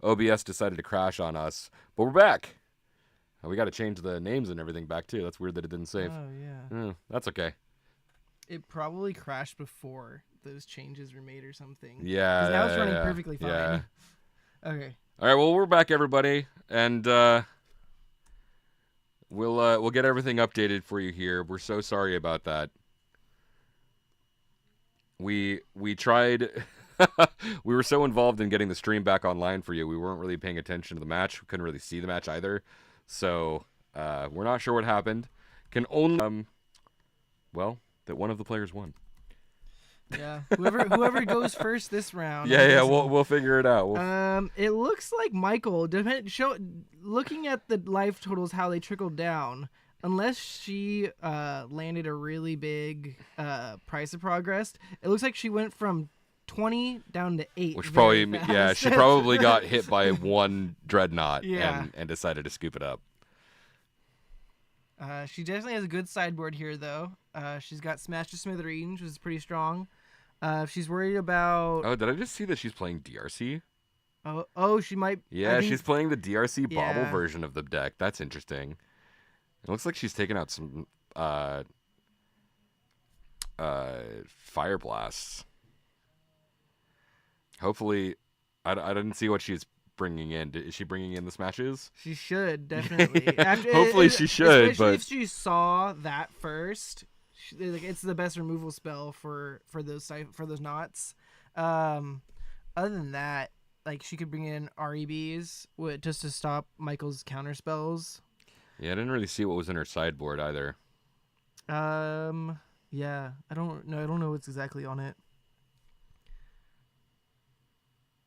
OBS decided to crash on us, but we're back. We got to change the names and everything back too. That's weird that it didn't save. Oh yeah. That's okay. It probably crashed before those changes were made or something. Yeah. Because now it's running perfectly fine. Yeah. Okay. All right. Well, we're back, everybody, and we'll get everything updated for you here. We're so sorry about that. We tried. We were so involved in getting the stream back online for you, we weren't really paying attention to the match. We couldn't really see the match either. So we're not sure what happened. Can only that one of the players won. Yeah. Whoever goes first this round. Yeah. We'll figure it out. It looks like Michael. Looking at the life totals, how they trickled down. Unless she landed a really big price of progress, it looks like she went from 20 down to 8. Which probably, she probably got hit by one dreadnought and decided to scoop it up. She definitely has a good sideboard here, though. She's got Smash to Smithereens, which is pretty strong. If she's worried about... Oh, did I just see that she's playing DRC? Oh, she might... Yeah, she's playing the DRC bobble version of the deck. That's interesting. It looks like she's taking out some Fire Blasts. Hopefully, I didn't see what she's bringing in. Is she bringing in the Smashes? She should, definitely. Hopefully she should, especially but... if she saw that first... it's the best removal spell for those knots. Other than that, like, she could bring in REBs just to stop Michael's counter spells. Yeah, I didn't really see what was in her sideboard either. Yeah, I don't know what's exactly on it.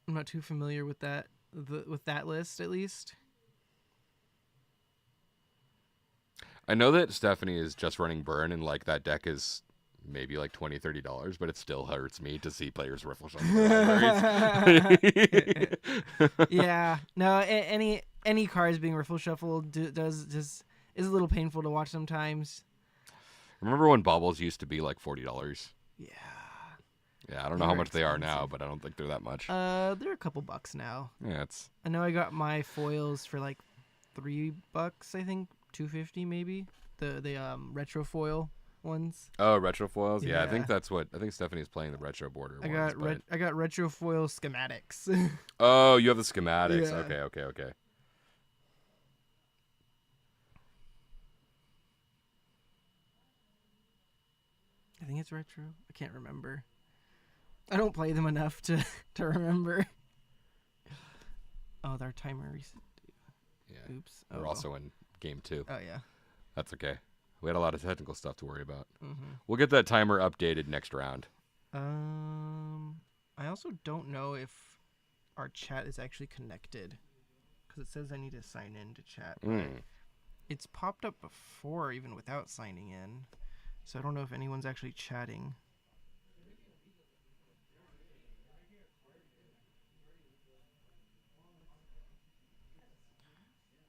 I'm not too familiar with that list, at least. I know that Stephanie is just running Burn, and like that deck is maybe like $20, $30, but it still hurts me to see players riffle shuffle their libraries. Yeah, no, any cards being riffle shuffled is a little painful to watch sometimes. Remember when baubles used to be like $40? Yeah. Yeah, I don't know how much they are now, but I don't think they're that much. They're a couple bucks now. Yeah, I know I got my foils for like $3, I think. $2.50 maybe. The retro foil ones. Oh, retro foils. Yeah, Yeah. I think Stephanie's playing the retro border. I got retro foil schematics. Oh, you have the schematics. Yeah. Okay. I think it's retro. I can't remember. I don't play them enough to remember. Oh, their timer reset. Yeah. Oops. We're also in game 2. Oh yeah. That's okay. We had a lot of technical stuff to worry about. Mm-hmm. We'll get that timer updated next round. I also don't know if our chat is actually connected, because it says I need to sign in to chat. It's popped up before, even without signing in, so I don't know if anyone's actually chatting.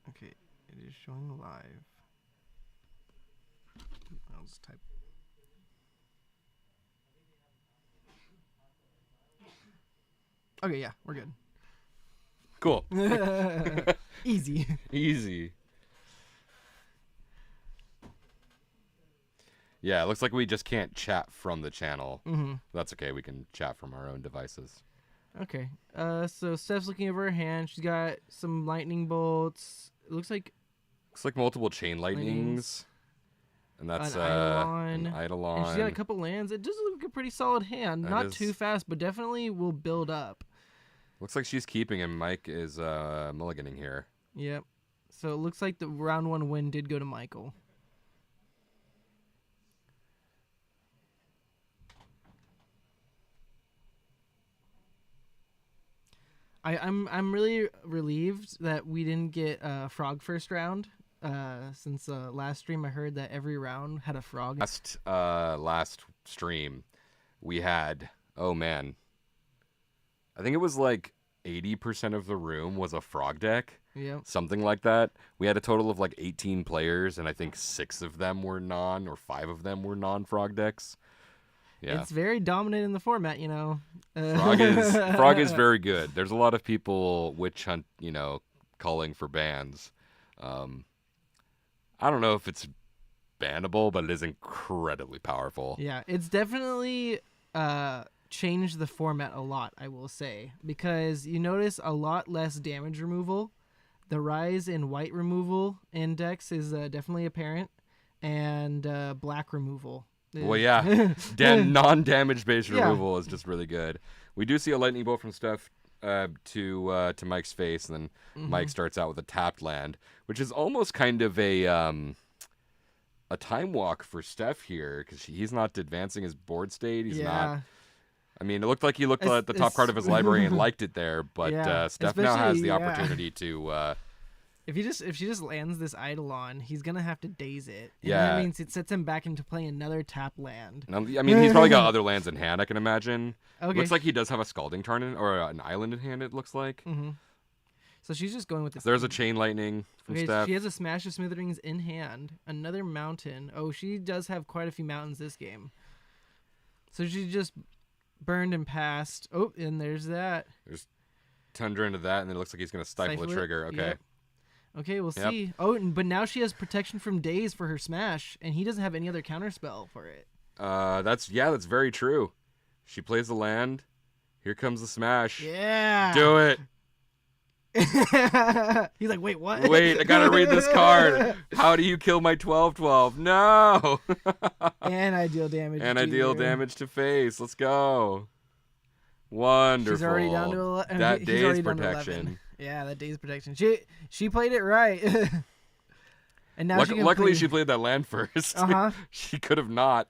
Okay, it is showing live. I'll just type. Okay, yeah, we're good. Cool. Easy. Easy. Yeah, it looks like we just can't chat from the channel. Mm-hmm. That's okay. We can chat from our own devices. Okay. So Steph's looking over her hand. She's got some lightning bolts. It looks like multiple chain lightnings. And that's an an Eidolon. And she's got a couple lands. It does look like a pretty solid hand. Not too fast, but definitely will build up. Looks like she's keeping him. Mike is mulliganing here. Yep. So it looks like the round 1 win did go to Michael. I'm really relieved that we didn't get Frog first round. Since last stream, I heard that every round had a frog. Last stream, we had, oh man, I think it was like 80% of the room was a frog deck. Yeah. Something like that. We had a total of like 18 players, and I think 6 of them were or 5 of them were non-frog decks. Yeah. It's very dominant in the format, you know. Frog is very good. There's a lot of people witch hunt, calling for bans. I don't know if it's bannable, but it is incredibly powerful. Yeah, it's definitely changed the format a lot, I will say, because you notice a lot less damage removal. The rise in white removal index is definitely apparent, and black removal. Well, yeah, non-damage based Yeah. removal is just really good. We do see a lightning bolt from Steph to Mike's face, and then Mike starts out with a tapped land, which is almost kind of a time walk for Steph here because he's not advancing his board state. He's not. I mean, it looked like he looked at the top card of his library and liked it there, but Yeah, Steph now has the especially, opportunity to. If she just lands this Eidolon, he's gonna have to daze it. And Yeah. that means it sets him back into playing another tap land. I mean, he's probably got other lands in hand, I can imagine. Okay. Looks like he does have a Scalding Tarn or an island in hand, it looks like. So she's just going with this. There's a Chain Lightning from Okay, Steph. she has a Smash of Smithereens in hand. Another mountain. Oh, she does have quite a few mountains this game. So she just burned and passed. Oh, and there's that. There's Tundra into that, and then it looks like he's going to stifle the Stifle it. trigger. Okay. Yep. Okay, we'll Yep. see. Oh, but now she has protection from Daze for her Smash, and he doesn't have any other counterspell for it. That's very true. She plays the land. Here comes the smash. Yeah. Do it. He's like, wait, what? Wait, I gotta read this card. How do you kill my 12/12? No. And I deal damage. And I to deal you. damage to face. Let's go. Wonderful. She's already down to that he's Daze already down to protection. 11. Yeah, that Daze protection. She played it right. And now Luckily, she played that land first. Uh-huh. She could have not.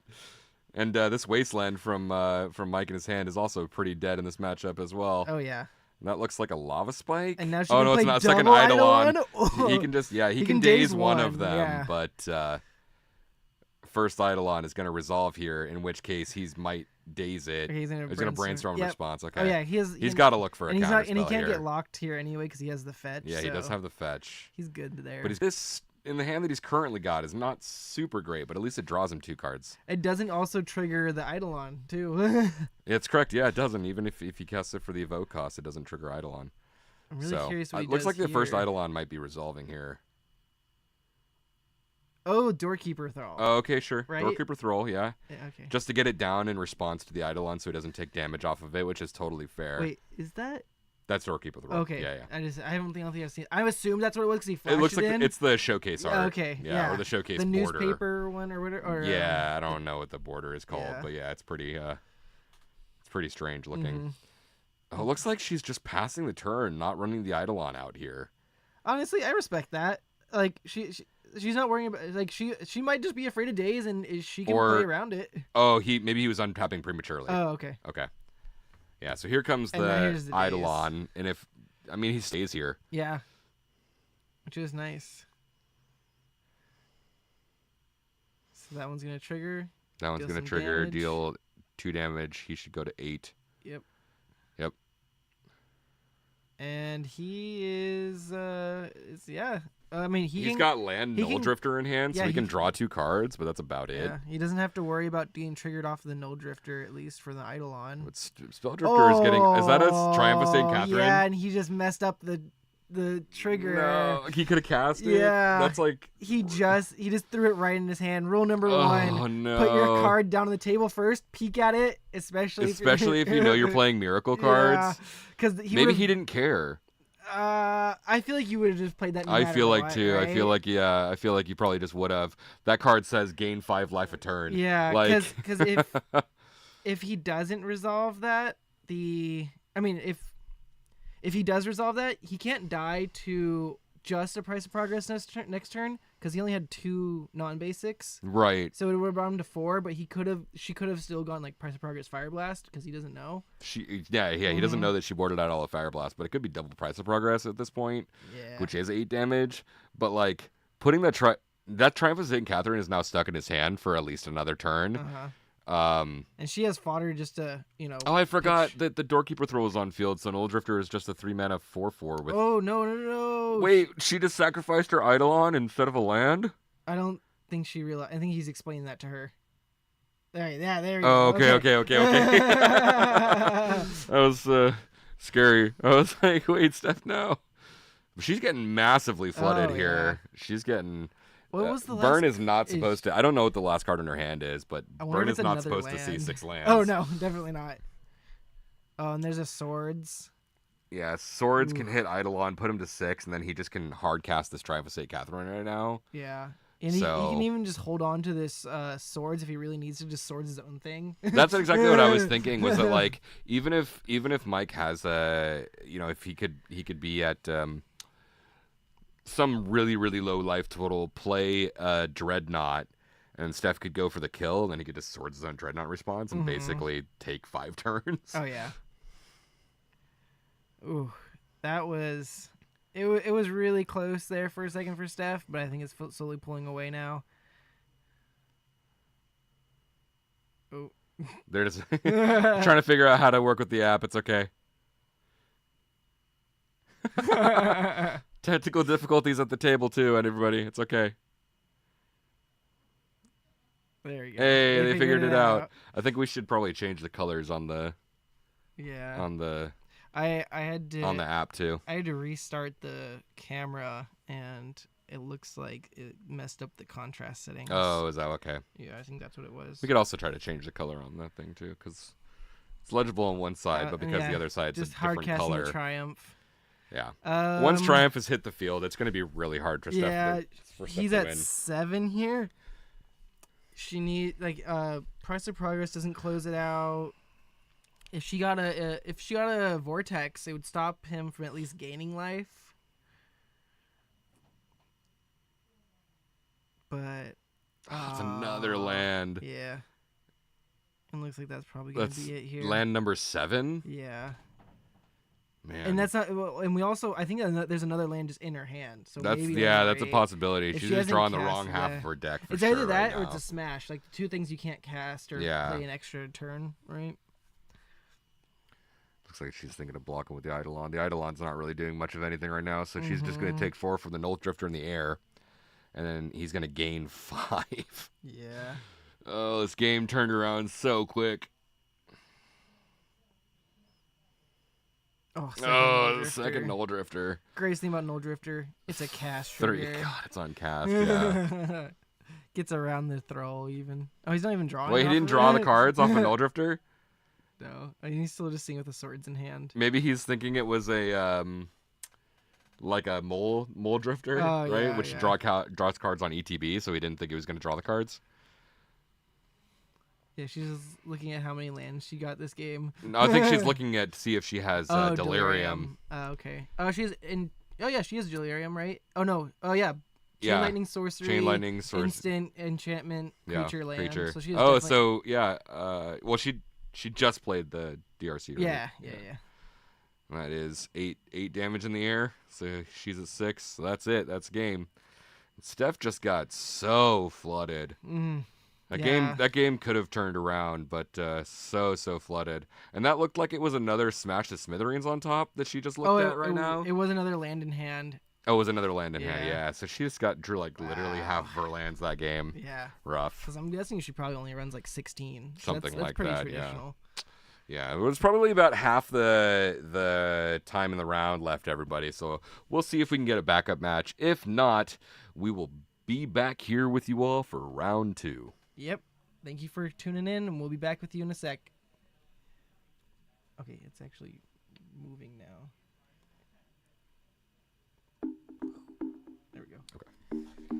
And this Wasteland from Mike in his hand is also pretty dead in this matchup as well. Oh yeah. And that looks like a Lava Spike. And now she oh can no, it's play not. It's like an double Eidolon. Eidolon? He can just he can daze daze one of one, them, yeah. but first Eidolon is going to resolve here. In which case, he's might daze it. He's gonna brainstorm a Yep. response. Okay. Oh yeah, He's got to look for a and he's counter not, and he spell can't here. get locked here anyway because he has the fetch. Yeah, he does so have the fetch. He's good there. But this in the hand that he's currently got is not super great, but at least it draws him 2 cards. It doesn't also trigger the Eidolon too. It's correct. Yeah, it doesn't. Even if he casts it for the evoke cost, it doesn't trigger Eidolon. I'm really So curious what he it looks does like the first here. Eidolon might be resolving here. Oh, Doorkeeper Thrall. Oh, okay, sure. Right? Doorkeeper Thrall, yeah. Yeah, okay. Just to get it down in response to the Eidolon so he doesn't take damage off of it, which is totally fair. Wait, is that That's Doorkeeper Thrall. okay? Yeah, yeah. I don't think I've seen. I assume that's what it was because he flashed It looks like in. it's the showcase art. Okay, Yeah, or the showcase the border. newspaper one or whatever. Or, Yeah, I don't know what the border is called, Yeah. but yeah, it's pretty strange looking. Mhm. Oh, it looks like she's just passing the turn, not running the Eidolon out here. Honestly, I respect that. Like she's not worrying about like she might just be afraid of Daze and she can Or- play around it. Oh, maybe he was untapping prematurely. Oh, okay. Okay. Yeah, so here comes And now the here's the Eidolon, and he stays here. Yeah. Which is nice. So that one's gonna trigger. That one's Deal going to some trigger, damage. deal 2 damage. He should go to 8. Yep. Yep. And he is yeah. I mean He's can, got land he Null can- Drifter in hand, so yeah, he he can can- draw 2 cards, but that's about it. yeah, he doesn't have to worry about being triggered off the Null Drifter at least for the Eidolon. But Spell Drifter is getting. Is that a Triumph of St. Catherine? Yeah, and he just messed up the trigger. No, he could have cast it. Yeah. That's like. He just threw it right in his hand. Rule number Oh, 1: no. put your card down on the table first. Peek at it, especially Especially if you know you're playing miracle cards. Because Maybe he didn't care. I feel like you would have just played that. No I matter feel like what, too. right? I feel like I feel like you probably just would have. That card says gain 5 life a turn. Yeah, Like. because if he doesn't resolve that, if he does resolve that, he can't die to just a Price of Progress next turn because he only had 2 non-basics. Right. So it would have brought him to 4, but she could have still gone like Price of Progress Fire Blast because he doesn't know. He doesn't know that she boarded out all of Fire Blast, but it could be double Price of Progress at this point, Yeah. which is 8 damage. But like putting that Triumph of St. Catherine is now stuck in his hand for at least another turn. Uh-huh. Um. And she has fodder just to, Oh, I forgot pitch. that the Doorkeeper Throw was on field, so Null Drifter is just a 3-mana 4/4 with. Oh, no. Wait, she just sacrificed her Eidolon instead of a land? I don't think she realized. I think he's explaining that to her. There, yeah, there we Oh, go. okay. That was scary. I was like, wait, Steph, no. She's getting massively flooded Oh, here. She's getting. What was the Burn last? is not supposed to. I don't know what the last card in her hand is, but I wonder Burn if is it's not another supposed to see land. 6 lands. Oh no, definitely not. Oh, and there's a swords. Yeah, swords Ooh. can hit Eidolon, put him to 6, and then he just can hard cast this Triumphant Catherine right now. Yeah. And So- he can even just hold on to this swords if he really needs to. Just swords his own thing. That's exactly what I was thinking. Was that like even if Mike has a if he could be at some really low life total, play Dreadnought, and Steph could go for the kill, and then he could just swords his own Dreadnought response and basically take 5 turns. Oh yeah. Ooh, that was it. It was really close there for a second for Steph, but I think it's slowly pulling away now. Oh, They're just trying to figure out how to work with the app. It's okay. Technical difficulties at the table too, and everybody. It's okay. there you go. Hey, they figured it out. I think we should probably change the colors on the Yeah. on the I had to on the app too. I had to restart the camera, and it looks like it messed up the contrast settings. Oh, is that okay? Yeah, I think that's what it was. We could also try to change the color on that thing too, because it's legible on one side, but because yeah, the other side's just a hard different casting color. the Triumph. Yeah. Once Triumph has hit the field, it's going to be really hard for Steph. Yeah, for Steph he's to at win. 7 here. She need Price of Progress doesn't close it out. If she got a Vortex, it would stop him from at least gaining life. But It's another land. yeah, it looks like that's probably gonna That's be it here. land number 7. Yeah, Man, and that's not. Well, and we also, I think there's another land just in her hand. So that's maybe that's a right. possibility. If She's she just hasn't drawing the cast, wrong half yeah. of her deck. For It's sure either that right or now. it's a smash, like the 2 things you can't cast or Yeah. play an extra turn, right? Looks like she's thinking of blocking with the Eidolon. The Eidolon's not really doing much of anything right now, so she's just going to take 4 from the Null Drifter in the air, and then he's going to gain 5. Yeah. Oh, this game turned around so quick. Oh, The second Null Drifter. Greatest thing about Null Drifter, it's a cast 3. trigger. God, it's on cast, yeah. Gets around the throw even. Oh, he's not even drawing. Wait, he off didn't of draw the it? cards off a Null Drifter? No, I mean, he's still just seeing with the swords in hand. Maybe he's thinking it was a like a mole drifter, Oh, right? yeah, Which yeah. draws cards on ETB, so he didn't think he was going to draw the cards. Yeah, she's just looking at how many lands she got this game. No, I think she's looking at to see if she has Oh, Delirium. Okay. Oh, she's in. Oh yeah, she is Delirium, right? Oh no. Oh yeah. Yeah. Lightning sorcery. Chain lightning sorcery. Instant enchantment creature land. Creature. So she's oh, definitely... so yeah. Well, she just played the DRC. Right? Yeah. That is 8 damage in the air. So she's at 6. So that's it. That's game. Steph just got so flooded. That game could have turned around, but so flooded. And that looked like it was another Smash to Smithereens on top that she just looked at right now. It was another land in hand. Oh, it was another land in hand. Yeah. Yeah. So she just drew like literally half of her lands that game. Yeah. Rough. Because I'm guessing she probably only runs like 16. So Something that's like pretty that, traditional. Yeah, it was probably about half the time in the round left, everybody. So we'll see if we can get a backup match. If not, we will be back here with you all for round 2. Yep. Thank you for tuning in, and we'll be back with you in a sec. Okay, it's actually moving now. There we go.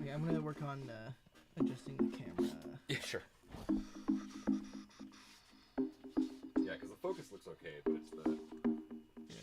Okay, I'm going to work on adjusting the camera. Yeah, sure. Yeah, because the focus looks okay, but it's the... Yeah.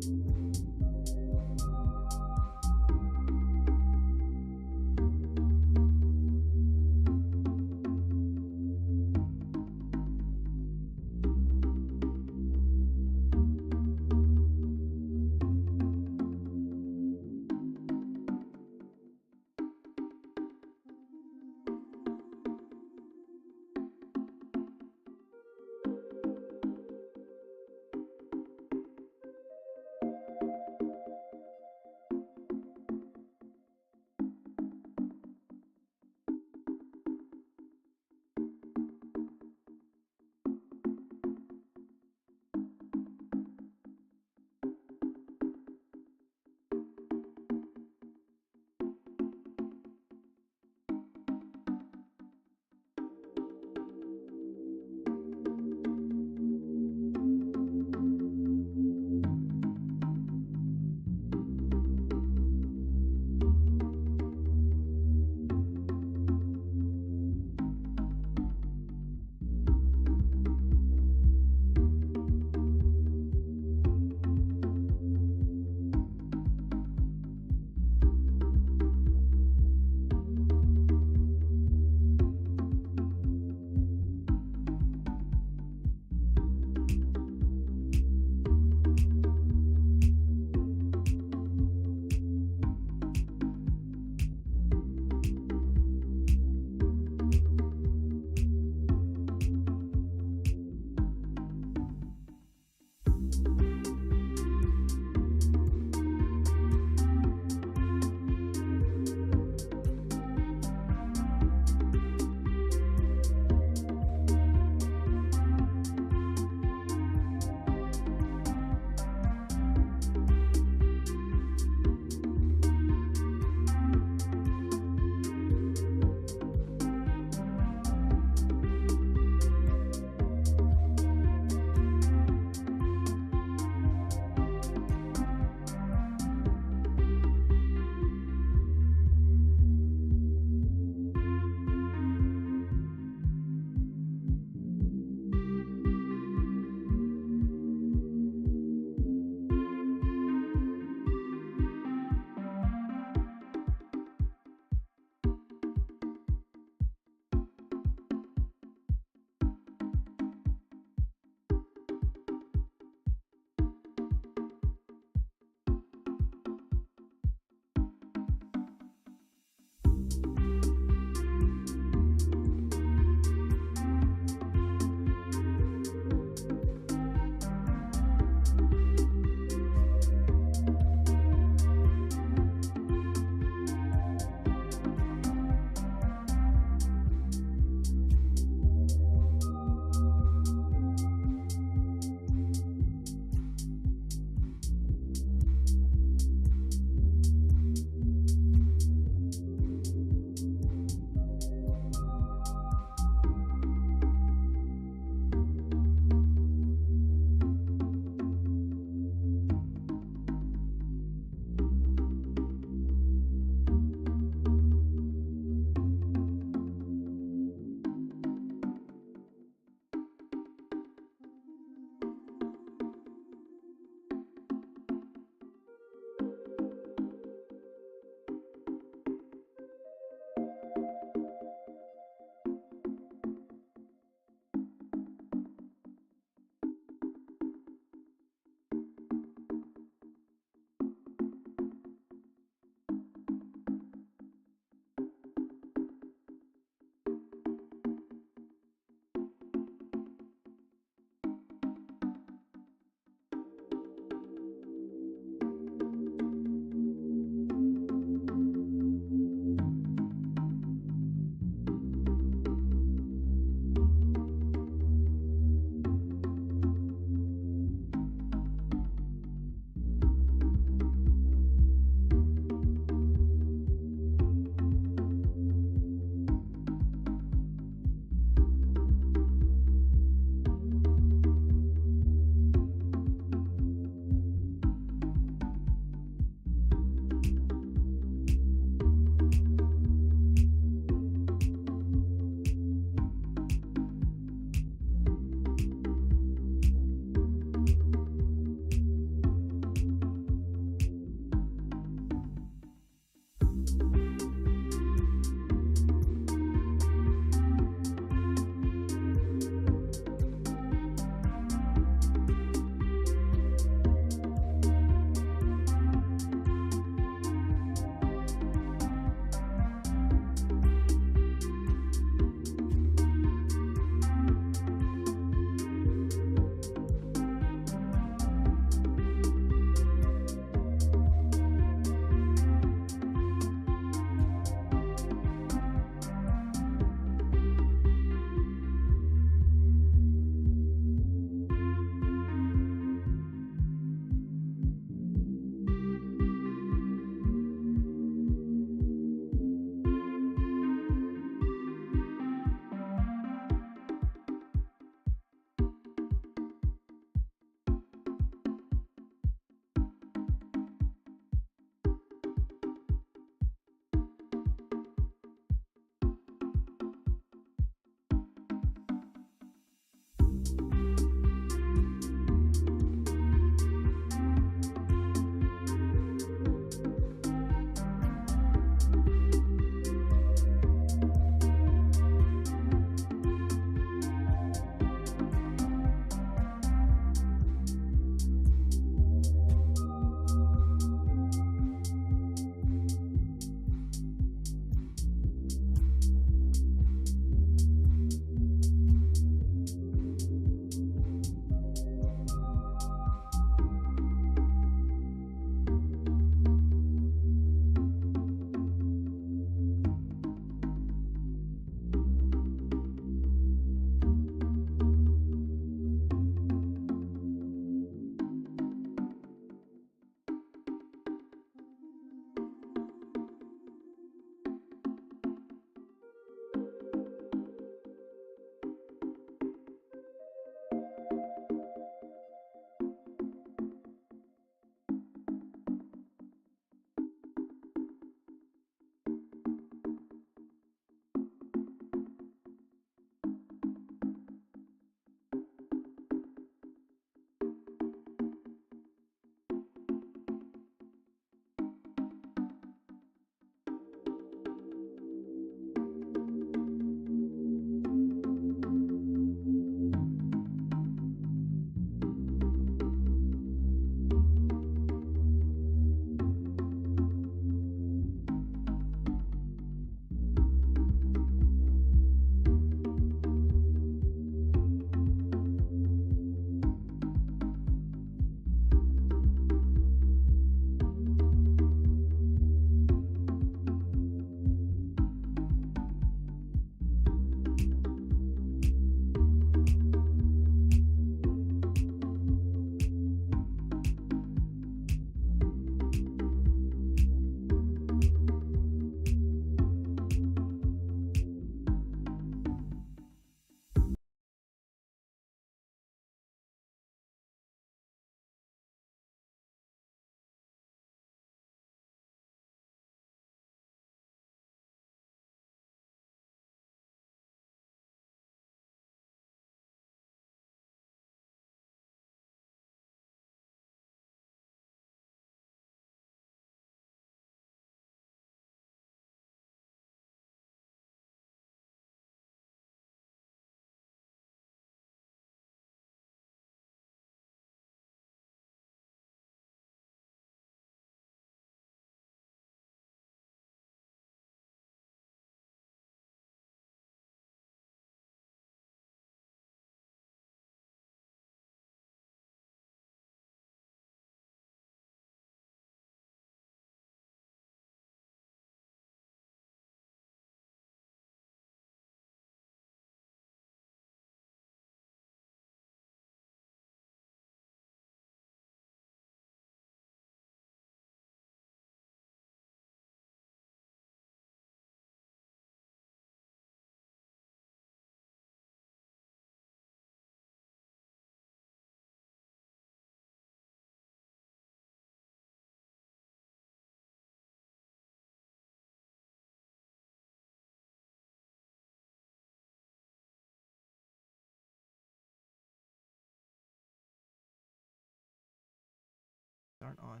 aren't on.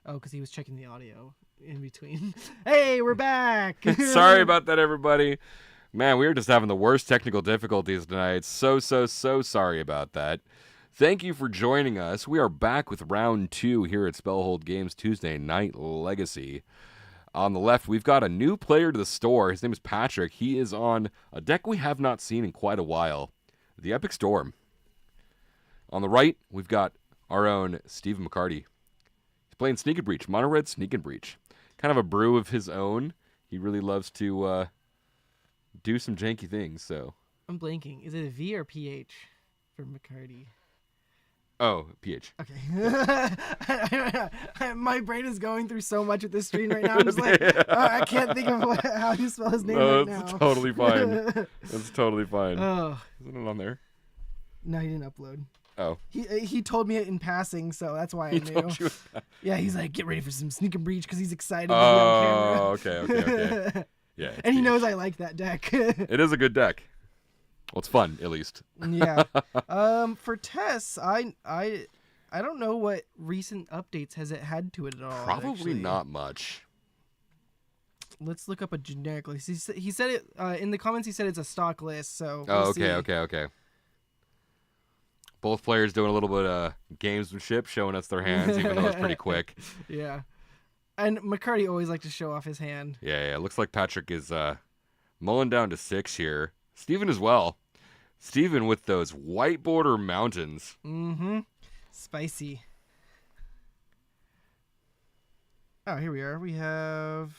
Oh, because he was checking the audio in between. Hey, we're back. Sorry about that, everybody. Man, we were just having the worst technical difficulties tonight. So sorry about that. Thank you for joining us. We are back with round 2 here at Spellhold Games Tuesday Night Legacy. On the left, we've got a new player to the store. His name is Patrick. He is on a deck we have not seen in quite a while, the Epic Storm. On the right, we've got our own Steve McCarty. He's playing Sneak and Breach, Mono Red Sneak and Breach. Kind of a brew of his own. He really loves to do some janky things, so. I'm blanking. Is it a V or PH for McCarty? Oh, PH. Okay. My brain is going through so much at this screen right now. I'm just like, I can't think of how you spell his name right now. That's totally fine. That's totally fine. Oh. Isn't it on there? No, he didn't upload. Oh. He told me it in passing, so that's why I He knew. told you. Yeah, he's like, get ready for some Sneak and Breach because he's excited to be on camera. Okay. Yeah. And he PH. knows I like that deck. It is a good deck. Well, it's fun, at least. Yeah. For Tess, I don't know what recent updates has it had to it at all. Probably actually. not much. Let's look up a generic list. He said it in the comments. He said it's a stock list. So Oh, we'll okay. see. Both players doing a little bit of gamesmanship, showing us their hands, even though it's pretty quick. Yeah. And McCarty always likes to show off his hand. Yeah. Looks like Patrick is mulling down to 6 here. Steven as well. Steven with those white border mountains. Mm-hmm. Spicy. Oh, here we are. We have.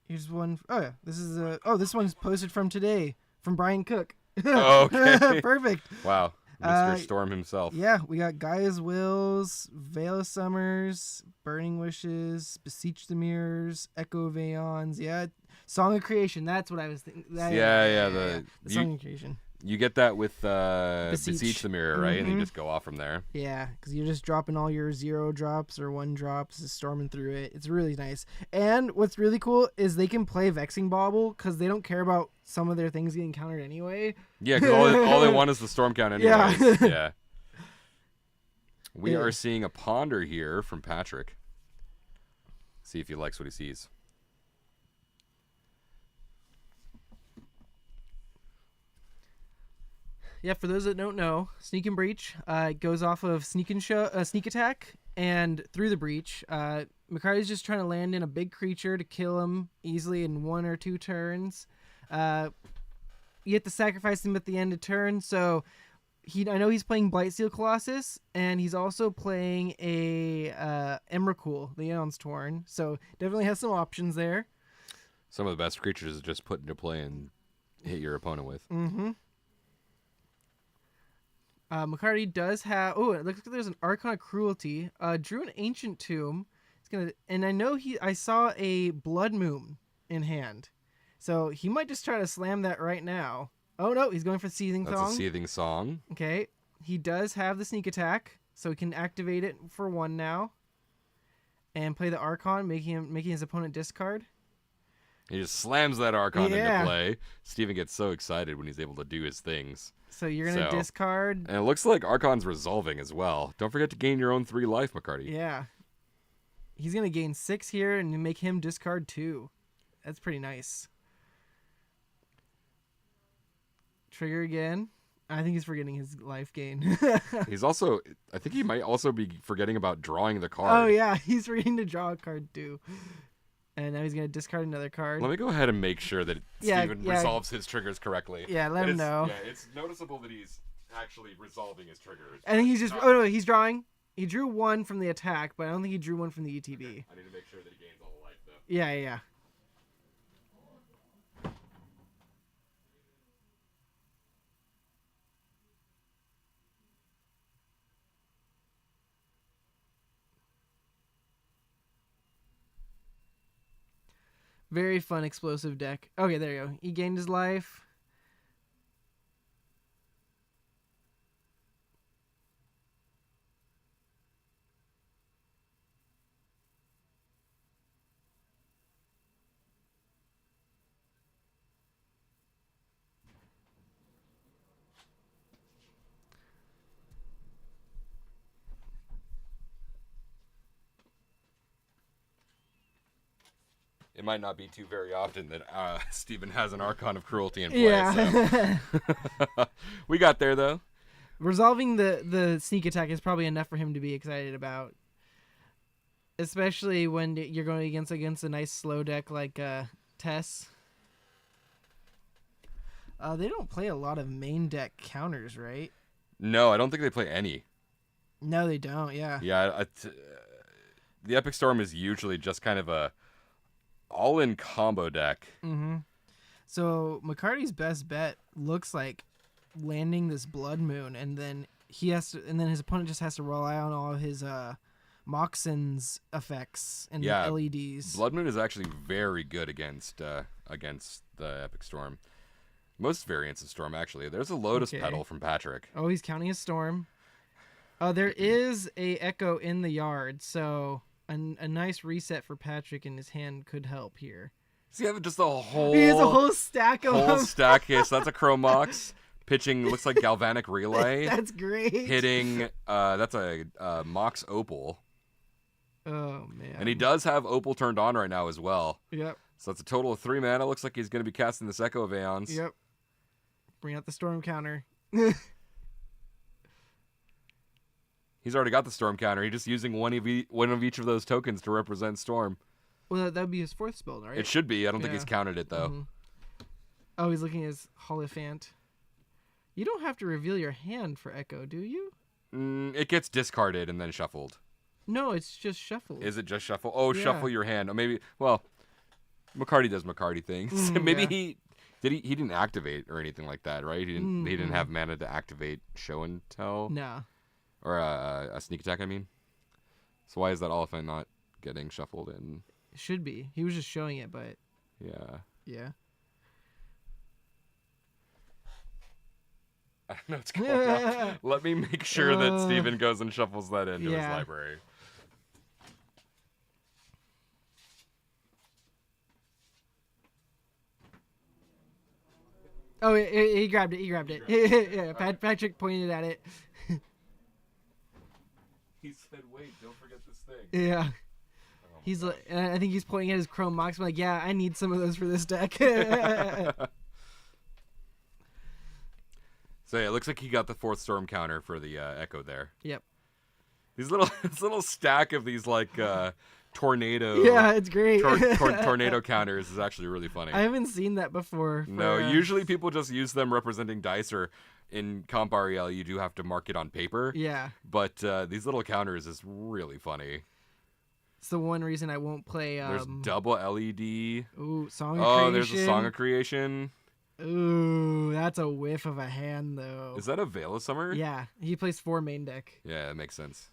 Here's one. Oh yeah, this is this one's posted from today from Brian Cook. Okay. Perfect. Wow. Mr. Storm himself. Yeah, we got Gaia's Wills, Veil of Summers, Burning Wishes, Beseech the Mirrors, Echo of Aeons. Yeah, Song of Creation. That's what I was thinking. The Song of Creation. You get that with Beseech the Mirror, right? And you just go off from there. Yeah, because you're just dropping all your 0 drops or 1 drops, just storming through it. It's really nice. And what's really cool is they can play Vexing Bauble because they don't care about some of their things getting countered anyway. Yeah, because all they want is the storm count anyways. Yeah. We Yeah. are seeing a Ponder here from Patrick. See if he likes what he sees. Yeah, for those that don't know, Sneak and Breach goes off of Sneak Attack, and through the Breach, McCarty's just trying to land in a big creature to kill him easily in 1 or 2 turns. You have to sacrifice him at the end of turn, so I know he's playing Blightsteel Colossus, and he's also playing a Emrakul, the Aeon's Torn, so definitely has some options there. Some of the best creatures to just put into play and hit your opponent with. Mm-hmm. McCarty does have. Oh, it looks like there's an Archon of Cruelty. Drew an Ancient Tomb. And I know I saw a Blood Moon in hand, so he might just try to slam that right now. Oh no, he's going for Seething Song. That's a Seething Song. Okay, he does have the Sneak Attack, so he can activate it for 1 now, and play the Archon, making his opponent discard. He just slams that Archon into play. Steven gets so excited when he's able to do his things. So you're gonna discard. And it looks like Archon's resolving as well. Don't forget to gain your own 3 life, McCarty. Yeah. He's gonna gain 6 here and make him discard 2. That's pretty nice. Trigger again. I think he's forgetting his life gain. He's also, I think he might also be forgetting about drawing the card. Oh yeah, he's forgetting to draw a card too. And now he's going to discard another card. Let me go ahead and make sure that Steven resolves his triggers correctly. Yeah, let him know. Yeah, it's noticeable that he's actually resolving his triggers. And he's just... Oh, no, he's drawing. He drew 1 from the attack, but I don't think he drew 1 from the ETB. Okay. I need to make sure that he gains all the life, though. Yeah. Very fun, explosive deck. Okay, there you go. He gained his life. it might not be too very often that Steven has an Archon of Cruelty in play. Yeah. So. We got there, though. Resolving the sneak attack is probably enough for him to be excited about. Especially when you're going against a nice slow deck like Tess. They don't play a lot of main deck counters, right? No, I don't think they play any. No, they don't, yeah. Yeah, the Epic Storm is usually just kind of a all-in combo deck. Mm-hmm. So McCarty's best bet looks like landing this Blood Moon, and then his opponent just has to rely on all of his Moxon's effects and LEDs. Blood Moon is actually very good against the Epic Storm. Most variants of Storm, actually. There's a Lotus Petal from Patrick. Oh, he's counting his Storm. There is a Echo in the yard, so a nice reset for Patrick in his hand could help here. Does he have just a whole... He has a whole stack of them. Stack. Okay, so that's a Chrome Mox. Pitching, looks like Galvanic Relay. That's great. Hitting, that's a Mox Opal. Oh, man. And he does have Opal turned on right now as well. Yep. So that's a total of 3 mana. Looks like he's going to be casting this Echo of Aeons. Yep. Bring out the Storm counter. He's already got the Storm counter. He's just using one of each of those tokens to represent Storm. Well, that would be his 4th spell, right? It should be. I don't think he's counted it, though. Mm-hmm. Oh, he's looking at his Holophant. You don't have to reveal your hand for Echo, do you? It gets discarded and then shuffled. No, it's just shuffled. Is it just shuffle? Oh, yeah. Shuffle your hand. Oh, maybe. Well, McCarty does McCarty things. Maybe he didn't activate or anything like that, right? He didn't have mana to activate Show and Tell. No. Or a sneak attack, I mean. So why is that Oliphant not getting shuffled in? It should be. He was just showing it, but... Yeah. Yeah. I don't know what's going on. Let me make sure that Steven goes and shuffles that into his library. Oh, he grabbed it. Yeah, Patrick pointed at it. He said, "Wait, don't forget this thing." Yeah. He's like, I think he's pointing at his Chrome Mox. I'm like, yeah, I need some of those for this deck. So yeah, it looks like he got the 4th Storm counter for the Echo there. Yep. This little stack of these like tornado. Yeah, it's great. Tornado counters is actually really funny. I haven't seen that before. No, usually people just use them representing dice, or in Comp REL you do have to mark it on paper. Yeah. But these little counters is really funny. It's the one reason I won't play. There's double LED. Ooh, Song of Creation. Oh, there's a Song of Creation. Ooh, that's a whiff of a hand, though. Is that a Veil of Summer? Yeah, he plays 4 main deck. Yeah, that makes sense.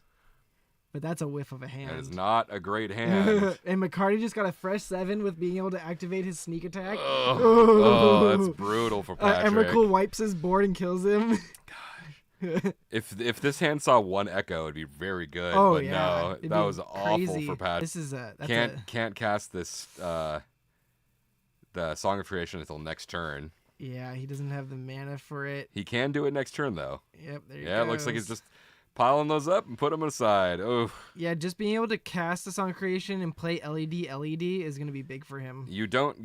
But that's a whiff of a hand. That is not a great hand. And McCarty just got a fresh 7 with being able to activate his sneak attack. Oh, that's brutal for Patrick. Emrakul wipes his board and kills him. Gosh. If this hand saw 1 Echo, it'd be very good. Oh, but yeah. no, It'd that be was awful crazy. for Patrick. This is can't cast this the Song of Creation until next turn. Yeah, he doesn't have the mana for it. He can do it next turn though. Yep, there you go. Yeah, it looks like he's just piling those up and put them aside. Oh. Yeah, just being able to cast the Song of Creation and play LED is going to be big for him. You don't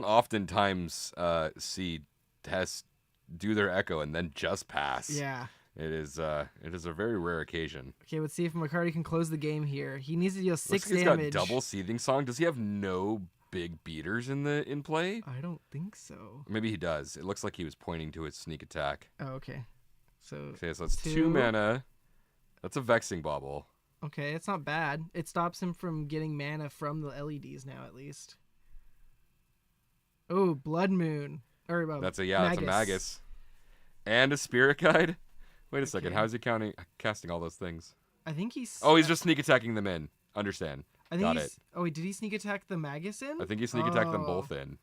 oftentimes see Tess do their Echo and then just pass. Yeah. It is a very rare occasion. Okay, let's see if McCarty can close the game here. He needs to deal 6 He's damage. got double Seething Song. Does he have no big beaters in play? I don't think so. Maybe he does. It looks like he was pointing to his sneak attack. Oh, okay. So that's 2 mana. That's a Vexing Bauble. Okay, it's not bad. It stops him from getting mana from the LEDs now, at least. Oh, Blood Moon. That's a Magus. And a Spirit Guide. Wait a second. Okay. How is he casting all those things? I think he's... Oh, he's just sneak attacking them in. Understand. Got it. Oh, wait, did he sneak attack the Magus in? I think he sneak attacked them both in.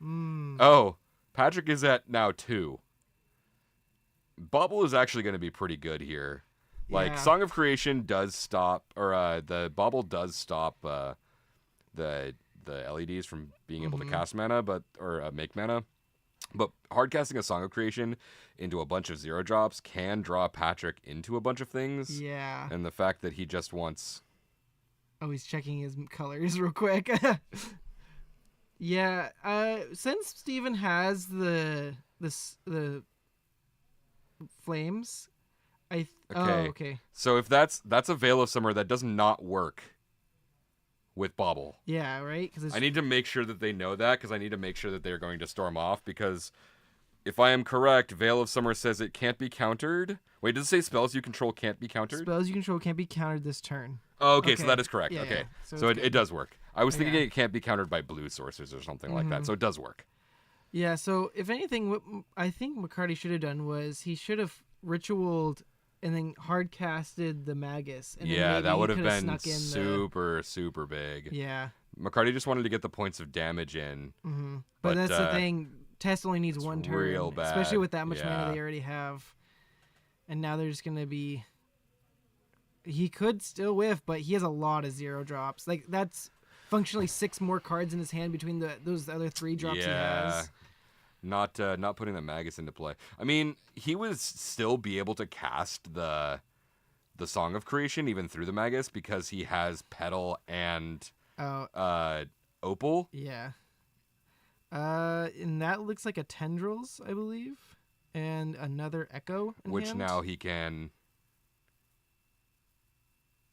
Mm. Oh, Patrick is at now 2. Bauble is actually going to be pretty good here. Like, Yeah. Song of Creation does stop, or the Bauble does stop the LEDs from being able to cast mana, or make mana. But hard casting a Song of Creation into a bunch of 0 drops can draw Patrick into a bunch of things. Yeah. And the fact that he just wants Oh, he's checking his colors real quick. Yeah. Since Steven has the flames, oh, Okay. okay. So if that's a Veil of Summer, that does not work with Bauble. Yeah, right. Because I need to make sure that they know that, because I need to make sure that they're going to storm off, because if I am correct, Veil of Summer says it can't be countered. Wait, does it say spells you control can't be countered? spells you control can't be countered this turn. Oh, okay, so that is correct. Yeah, okay. yeah. So it's it good. does work. I was thinking Yeah. it can't be countered by blue sources or something like that, so it does work. Yeah, so if anything, what I think McCarty should have done was he should have ritualed and then hard casted the Magus. And then Yeah, maybe that he would have could been snuck in super big. Yeah. McCarty just wanted to get the points of damage in. But But, that's the thing. Test only needs it's one turn. real bad. Especially with that much Yeah. mana they already have. And now they're just going to be... He could still whiff, but he has a lot of 0 drops. Like, that's functionally 6 more cards in his hand between those other 3 drops he has. Not putting the Magus into play. I mean, he would still be able to cast the Song of Creation even through the Magus, because he has Petal and Opal. Yeah. And that looks like a Tendrils, I believe, and another Echo in Which hand. now he can...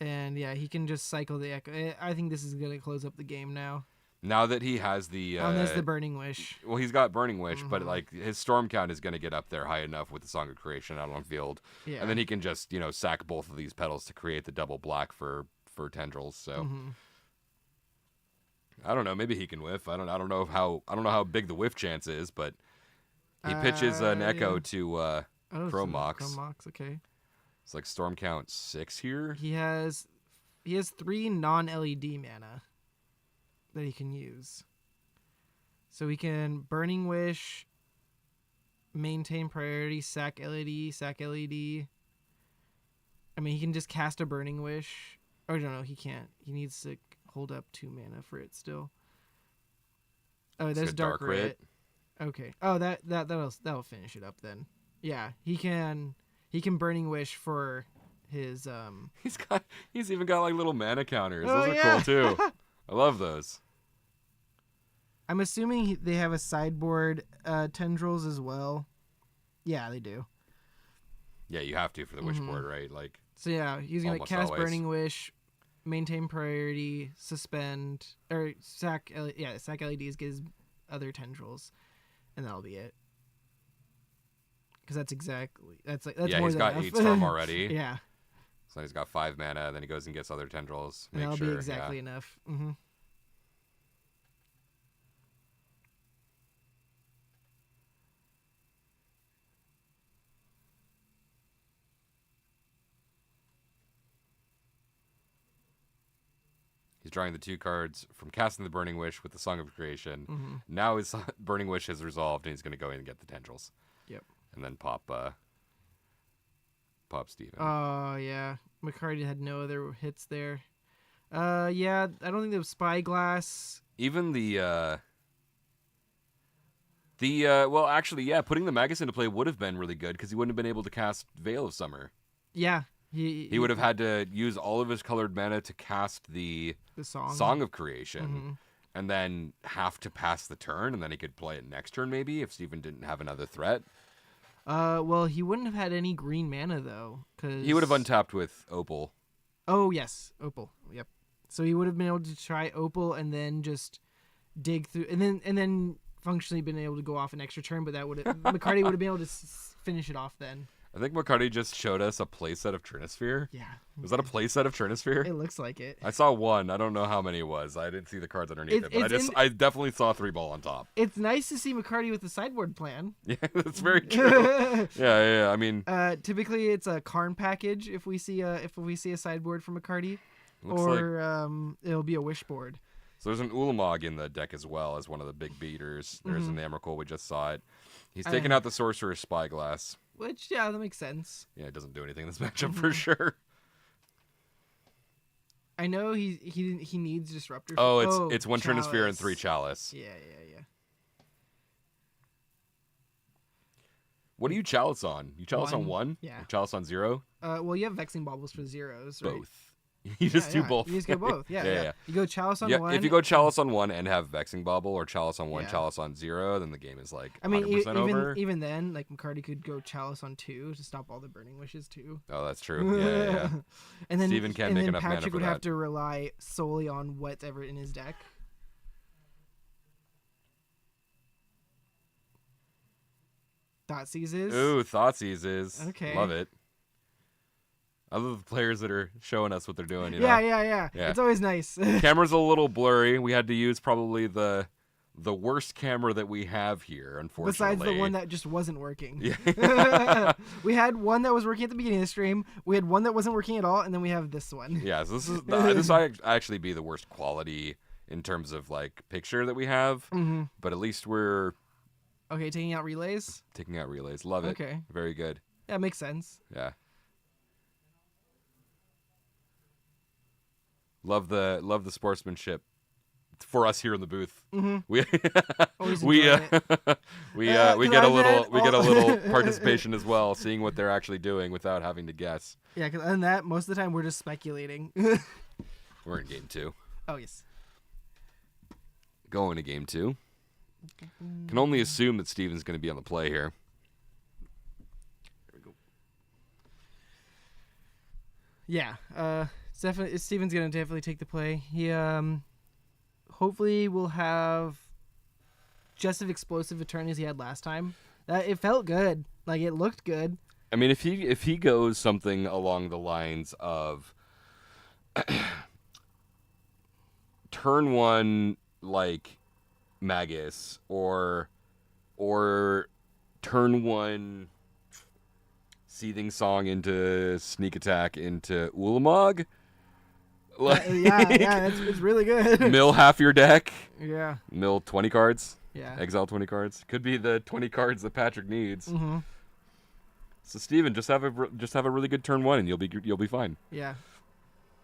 And yeah, he can just cycle the Echo. I think this is going to close up the game now. Now that he has the... Unless the Burning Wish. Well, he's got Burning Wish, but like his Storm count is going to get up there high enough with the Song of Creation out on field. Yeah. And then he can just, sack both of these petals to create the double black for Tendrils. So I don't know. Maybe he can whiff. I don't know how big the whiff chance is, but he pitches an Echo to Chromox. Chromox, okay. It's like Storm count 6 here. He has 3 non-LED mana that he can use. So he can Burning Wish, maintain priority, sack LED, sack LED. I mean, he can just cast a Burning Wish. Oh, no, he can't. He needs to hold up 2 mana for it still. Oh, there's Dark Rit. Okay. Oh, that'll finish it up then. Yeah, he can Burning Wish for his He's even got like little mana counters. Oh, Those are yeah. cool too. I love those. I'm assuming they have a sideboard Tendrils as well. Yeah, they do. Yeah, you have to for the wish board, right? Like, So yeah, he's gonna Almost cast always. Burning Wish, maintain priority, suspend, or sack LEDs, get his other Tendrils, and that'll be it. Because that's yeah, more he's than got enough. 8 Storm already. Yeah, So he's got 5 mana, and then he goes and gets other Tendrils. and Make that'll sure, be exactly enough. He's drawing the 2 cards from casting the Burning Wish with the Song of Creation. Mm-hmm. Now his Burning Wish is resolved, and he's going to go in and get the Tendrils. Yep. And then pop Steven. Oh yeah, McCarty had no other hits there. Yeah, I don't think there was Spyglass. Even well, actually, yeah, putting the Magus into play would have been really good, because he wouldn't have been able to cast Veil of Summer. Yeah, He would have had to use all of his colored mana to cast the Song of Creation, and then have to pass the turn, and then he could play it next turn maybe if Steven didn't have another threat. Well, he wouldn't have had any green mana though, because He would have untapped with Opal. Oh yes, Opal. Yep. So he would have been able to try Opal and then just dig through, and then functionally been able to go off an extra turn, but that would McCarty would have been able to finish it off then. I think McCarty just showed us a playset of Trinisphere. Yeah. Was that a playset of Trinisphere? It looks like it. I saw one. I don't know how many it was. I didn't see the cards underneath it, but I definitely saw 3-ball on top. It's nice to see McCarty with the sideboard plan. Yeah, that's very true. yeah. I mean, typically it's a Karn package if we see a sideboard from McCarty, looks or it'll be a wish board. so there's an Ulamog in the deck as well as one of the big beaters. There's an Emrakul. We just saw it. He's taking out the Sorcerer's Spyglass. Which, yeah, that makes sense. Yeah, it doesn't do anything in this matchup for sure. I know he needs Disruptor. It's 1 Chalice. Trinisphere and 3 Chalice. Yeah. What do you Chalice on? You Chalice on 1? Yeah. Or Chalice on 0? Well, you have Vexing Baubles for zeros, right? Both. You just do yeah. both. You just go both. Yeah, Yeah. You go Chalice on Yeah, one. if you go Chalice on 1 and have Vexing Bubble, or Chalice on 1, Yeah. Chalice on 0, then the game is like 100% I mean, over. even then, like McCarty could go Chalice on 2 to stop all the Burning Wishes too. Oh, that's true. Yeah. And then Steven can't make enough mana Patrick for would that. have to rely solely on whatever in his deck. Thoughtseize. Ooh, Thoughtseize. Okay. Love it. I love the players that are showing us what they're doing. You know? Yeah. It's always nice. Camera's a little blurry. We had to use probably the worst camera that we have here, unfortunately. Besides the one that just wasn't working. Yeah. We had one that was working at the beginning of the stream. We had one that wasn't working at all, and then we have this one. Yeah, so this might actually be the worst quality in terms of like picture that we have. Mm-hmm. But at least we're Okay, taking out relays. taking out relays. Love it. Okay. Very good. Yeah, makes sense. Yeah. Love the sportsmanship for us here in the booth. Mm-hmm. We Always we enjoy it. we Can get I a little bet we get a all- little participation as well, seeing what they're actually doing without having to guess. Yeah, because other than that, most of the time we're just speculating. We're in game 2. Oh yes. Going to game 2. Can only assume that Steven's going to be on the play here. Yeah. It's definitely Steven's gonna definitely take the play. He hopefully will have just as explosive a turn as he had last time. That it felt good. Like it looked good. I mean, if he goes something along the lines of turn 1 like Magus or turn 1 Seething Song into Sneak Attack into Ulamog. Yeah, it's really good. Mill half your deck. Yeah. Mill 20 cards. Yeah. Exile 20 cards. Could be the 20 cards that Patrick needs. Mm-hmm. So Steven, just have a really good turn 1 and you'll be fine. Yeah.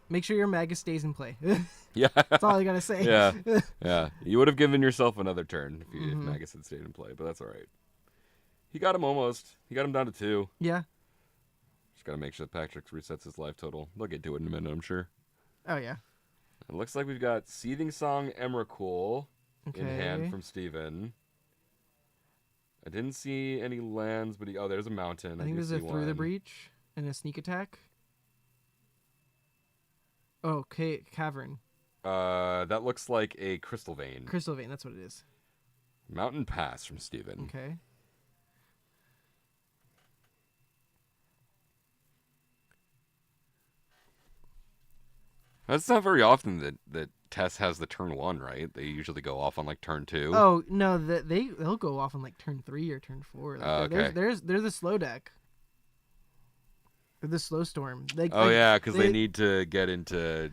Make sure your Magus stays in play. Yeah. That's all I gotta say. Yeah. Yeah. You would have given yourself another turn if Mm-hmm. Magus had stayed in play, but that's all right. He got him almost. He got him down to 2. Yeah. Just got to make sure that Patrick resets his life total. They'll get to it in a minute, I'm sure. Oh yeah. It looks like we've got Seething Song Emrakul in hand Okay. from Steven. I didn't see any lands, but there's a mountain. I think do there's a see Through the one. Breach and a Sneak Attack. Oh, okay, Cavern. That looks like a Crystal Vein. Crystal Vein, that's what it is. Mountain Pass from Steven. Okay. That's not very often that Tess has the turn 1, right? They usually go off on like turn 2. Oh no, they'll go off on like turn 3 or turn 4. Like, Oh, okay. They're the slow deck. They're the slow storm. Yeah, because they need to get into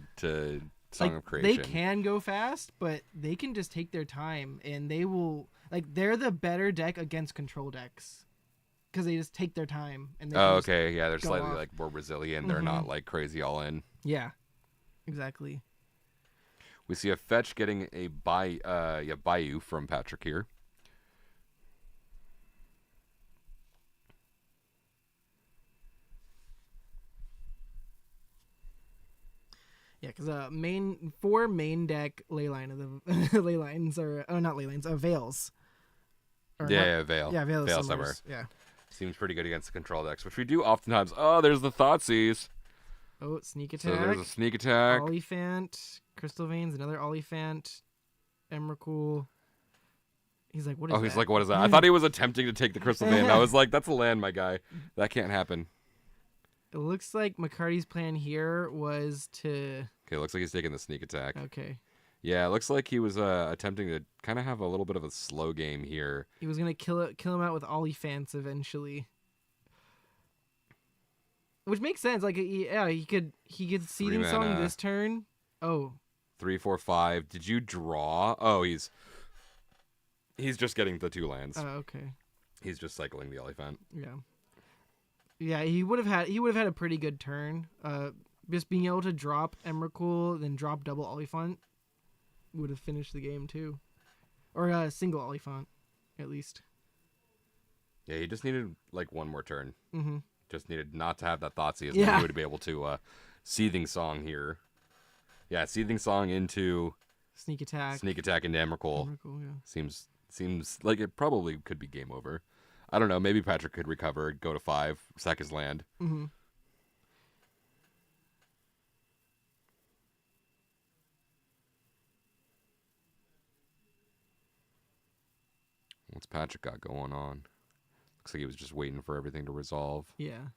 Song of Creation. They can go fast, but they can just take their time, and they will they're the better deck against control decks because they just take their time. And they can just- Okay. Yeah, they're go slightly off. like more resilient. They're not like crazy all in. Yeah, exactly. We see a fetch getting a Bayou from Patrick here. Yeah, because four main deck leyline of the leylines are not leylines, veils. Or not- Veil. Yeah, veil. Veil Summers. Summer. Yeah. Seems pretty good against the control decks, which we do oftentimes. Oh, there's the Thoughtseize. Oh, sneak So attack. there's a sneak attack. Olifant, Crystal Veins, another Olifant, Emrakul. He's like, what is that? He's like, what is that? I thought he was attempting to take the Crystal Vein. I was like, that's a land, my guy. That can't happen. It looks like McCarty's plan here was to. Okay, looks like he's taking the sneak attack. Okay. Yeah, it looks like he was attempting to kind of have a little bit of a slow game here. He was gonna kill him out with Olifants eventually. Which makes sense. Like, he could Seething Song mana. this turn. Oh, 3, 4, 5. Did you draw? Oh, he's just getting the 2 lands. okay. He's just cycling the elephant. Yeah. Yeah, he would have had a pretty good turn. Just being able to drop Emrakul, then drop double Olifant would have finished the game too. Or a single Olifant, at least. Yeah, he just needed like one more turn. Mm-hmm. Just needed not to have that Thoughtseize, and Yeah. he would be able to Seething Song here. Yeah, Seething Song into Sneak attack. Sneak Attack into Emrakul. Emrakul, yeah. Seems like it probably could be game over. I don't know. Maybe Patrick could recover, go to 5, sack his land. Mm-hmm. What's Patrick got going on? Looks like he was just waiting for everything to resolve. Yeah.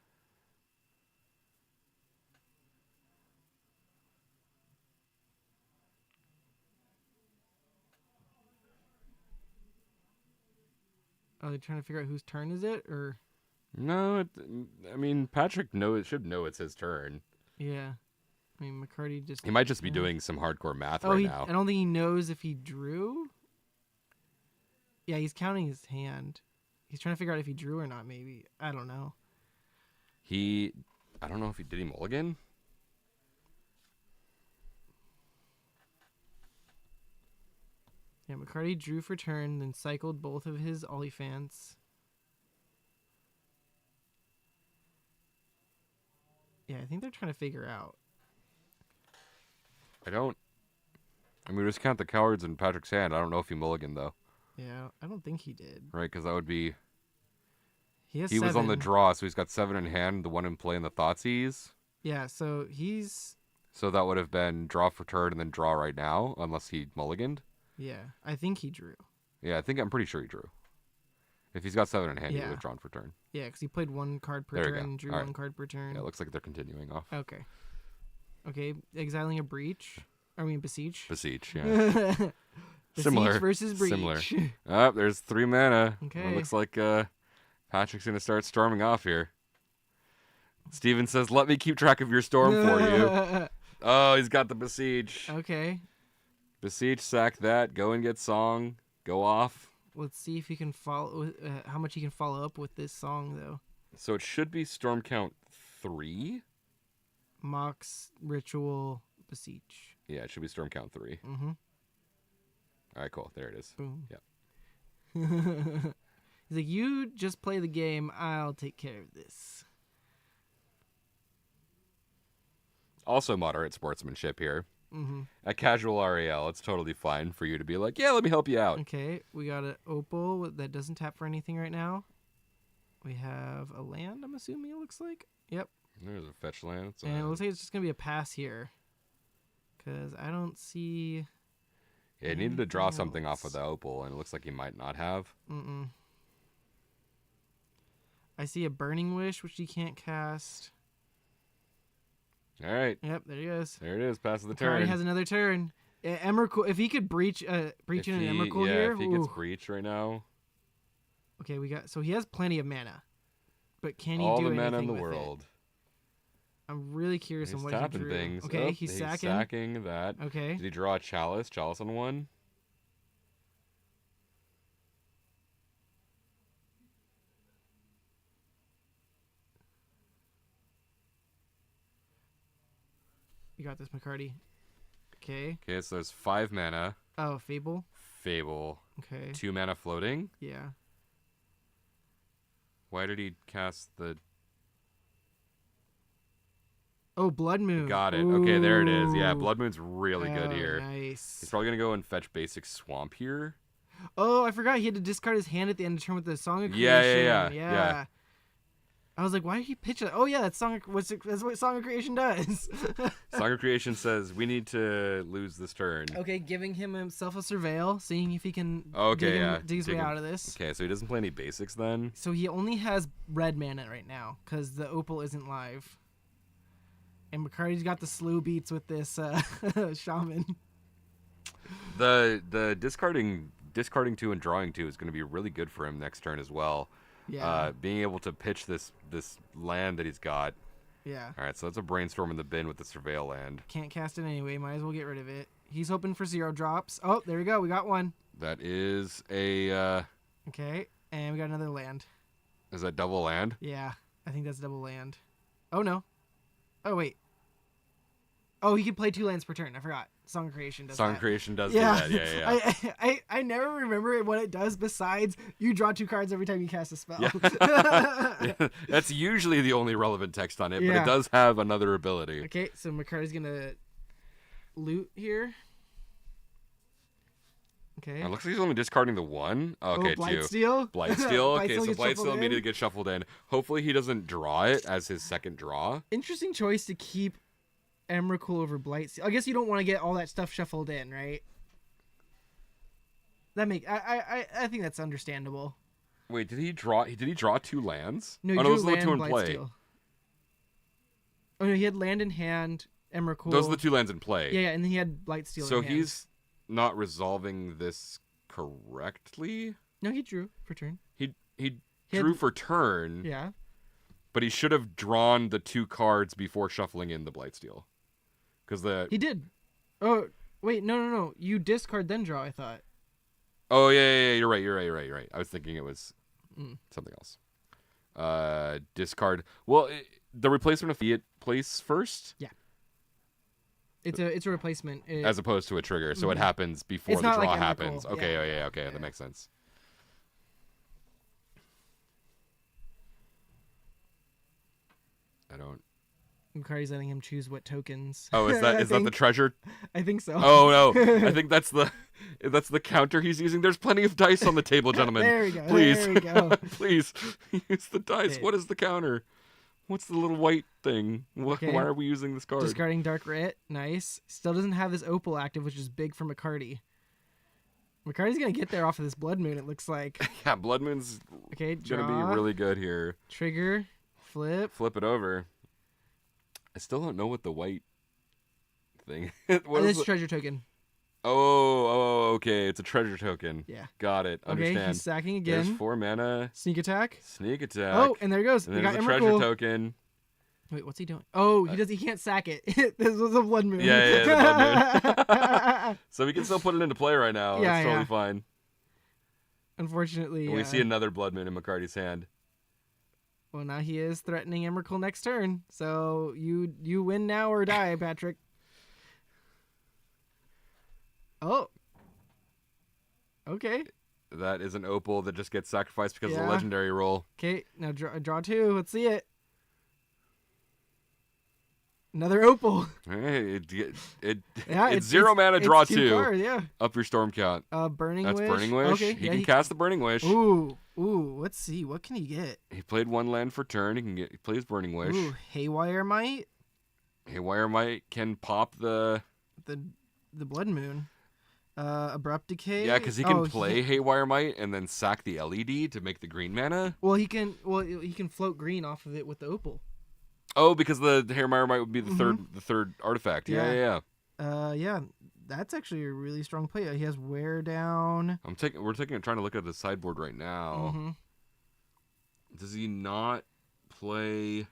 Are they trying to figure out whose turn is it, or? No, I mean Patrick should know it's his turn. Yeah. I mean, McCarty just... He might just be doing some hardcore math now. I don't think he knows if he drew. Yeah, he's counting his hand. He's trying to figure out if he drew or not, maybe. I don't know. I don't know if did he mulligan? Yeah, McCarty drew for turn, then cycled both of his Olifants. Yeah, I think they're trying to figure out. I mean, just count the cowards in Patrick's hand. I don't know if he mulliganed, though. Yeah, I don't think he did. Right, because that would be... He was on the draw, so he's got 7 in hand, the 1 in play, and the Thoughtseize. Yeah, so he's... So that would have been draw for turn and then draw right now, unless he mulliganed. Yeah, I think he drew. Yeah, I'm pretty sure he drew. If he's got 7 in hand, he would have drawn for turn. Yeah, because he played 1 card per turn and drew 1 card per turn. Yeah, it looks like they're continuing off. Okay. Okay, exiling a breach. Beseech. Beseech, yeah. Beseech Similar versus breach. Similar. Oh, there's 3 mana. Okay. It looks like Patrick's going to start storming off here. Steven says, let me keep track of your storm for you. Oh, he's got the Beseech. Okay. Beseech, sack that. Go and get Song. Go off. Let's see if he can follow. How much he can follow up with this song, though. So it should be storm count 3. Mox, Ritual, Beseech. Yeah, it should be storm count 3. Mm-hmm. All right, cool. There it is. Boom. Yeah. He's like, you just play the game. I'll take care of this. Also moderate sportsmanship here. Mm-hmm. At casual REL, it's totally fine for you to be like, yeah, let me help you out. Okay, we got an Opal that doesn't tap for anything right now. We have a land, I'm assuming it looks like. Yep. There's a fetch land. And it looks like it's just going to be a pass here. Because I don't see... Yeah, he needed to draw something off of the Opal, and it looks like he might not have. Mm-mm. I see a Burning Wish, which he can't cast. All right. Yep, there he goes. There it is. Pass of the McCarty turn. has another turn. Emrakul, if he could breach in an Emrakul here. If he gets breached right now. Okay, so he has plenty of mana. But can he all do the mana anything in the with world. it? I'm really curious on what he drew. Things. Okay, oh, he's sacking. Sacking that. Okay. Did he draw a Chalice? Chalice on 1? You got this, McCarty. Okay. Okay, so there's 5 mana. Oh, Fable. Fable. Okay. 2 mana floating. Yeah. Why did he cast the... Oh, Blood Moon. Got it. Ooh. Okay, there it is. Yeah, Blood Moon's really good Oh, here. Nice. He's probably going to go and fetch basic Swamp here. Oh, I forgot he had to discard his hand at the end of turn with the Song of Creation. Yeah. I was like, why did he pitch it? Oh yeah, that's what Song of Creation does. Song of Creation says we need to lose this turn. Okay, giving himself a surveil, seeing if he can dig his way out of this. Okay, so he doesn't play any basics then. So he only has red mana right now because the Opal isn't live. And McCarty's got the slew beats with this shaman. The discarding 2 and drawing 2 is going to be really good for him next turn as well. Yeah. Being able to pitch this land that he's got. Yeah. All right, so that's a brainstorm in the bin with the surveil land. Can't cast it anyway. Might as well get rid of it. He's hoping for 0 drops. Oh, there we go. We got one. That is a... Okay, and we got another land. Is that double land? Yeah, I think that's double land. Oh, no. Oh, wait. Oh, he can play 2 lands per turn. I forgot. Song Creation does Song that. Creation does Yeah. do that. Yeah. I never remember what it does besides you draw 2 cards every time you cast a spell. Yeah. That's usually the only relevant text on it, but Yeah. it does have another ability. Okay, so McCarty's gonna loot here. Okay. It looks like he's only discarding the 1. Okay, 2. Blightsteel? Blightsteel. Okay, so gets Blightsteel shuffled immediately in. gets shuffled in. Hopefully he doesn't draw it as his second draw. Interesting choice to keep Emrakul over Blightsteel. I guess you don't want to get all that stuff shuffled in, right? That make I think that's understandable. Wait, did he draw 2 lands? No, he oh, drew those are the land, 2 in play. Blightsteel. Oh no, he had land in hand, Emrakul. Those are the 2 lands in play. Yeah, and then he had Blightsteel. So in hand. he's not resolving this correctly. No, he drew for turn. He He drew had- for turn, Yeah. but he should have drawn the 2 cards before shuffling in the Blightsteel. Because He did. Oh wait, no. You discard then draw. I thought. Oh yeah, you're right. I was thinking it was something else. Discard. Well, the replacement of Fiat place first. Yeah. It's a replacement. As opposed to a trigger, so it happens before It's the not draw like Emrakul. happens. Okay, Yeah. okay, that makes sense. I don't. McCarty's letting him choose what tokens. Oh, is that the treasure? I think so. Oh no, I think that's the counter he's using. There's plenty of dice on the table, gentlemen. There we go. Please, There we go. please use the dice. Okay. What is the counter? What's the little white thing? Okay. Why are we using this card? Discarding Dark Rit. Nice. Still doesn't have this Opal active, which is big for McCarty. McCarty's gonna get there off of this Blood Moon. It looks like. Yeah, Blood Moon's Okay, gonna draw. be really good here. Trigger. Flip. Flip it over. I still don't know what the white thing. Oh, this treasure token. Oh, okay. It's a treasure token. Yeah. Got it. Understand. Okay, he's sacking There's again. 4 mana. Sneak attack. Sneak attack. Oh, and there he goes. And We there's got a treasure Emrakul. token. Wait, what's he doing? Oh, he can't sack it. This was a Blood Moon. Yeah, the Blood Moon. So we can still put it into play right now. Yeah, That's totally yeah. fine. Unfortunately, And we see another Blood Moon in McCarty's hand. well, now he is threatening Emrakul next turn. So you win now or die, Patrick. Oh. Okay. That is an opal that just gets sacrificed because of Yeah. the legendary roll. Okay. Now draw 2. Let's see it. Another opal. Hey, Yeah, it's 0 mana, draw 2. Cards, yeah. Up your storm count. Burning That's Wish. Burning Wish. Okay. He yeah, can cast the Burning Wish. Ooh. Let's see. What can he get? He played 1 land for turn. He plays Burning Wish. Ooh, Haywire Might. Haywire Might can pop the. The Blood Moon. Abrupt Decay. Yeah, because he can play Haywire Might and then sack the LED to make the green mana. Well, he can float green off of it with the opal. Oh, because the Haywire Might would be the third artifact. Yeah. Yeah, that's actually a really strong play. He has Wear Down. We're trying to look at the sideboard right now. Mm-hmm. Does he not play?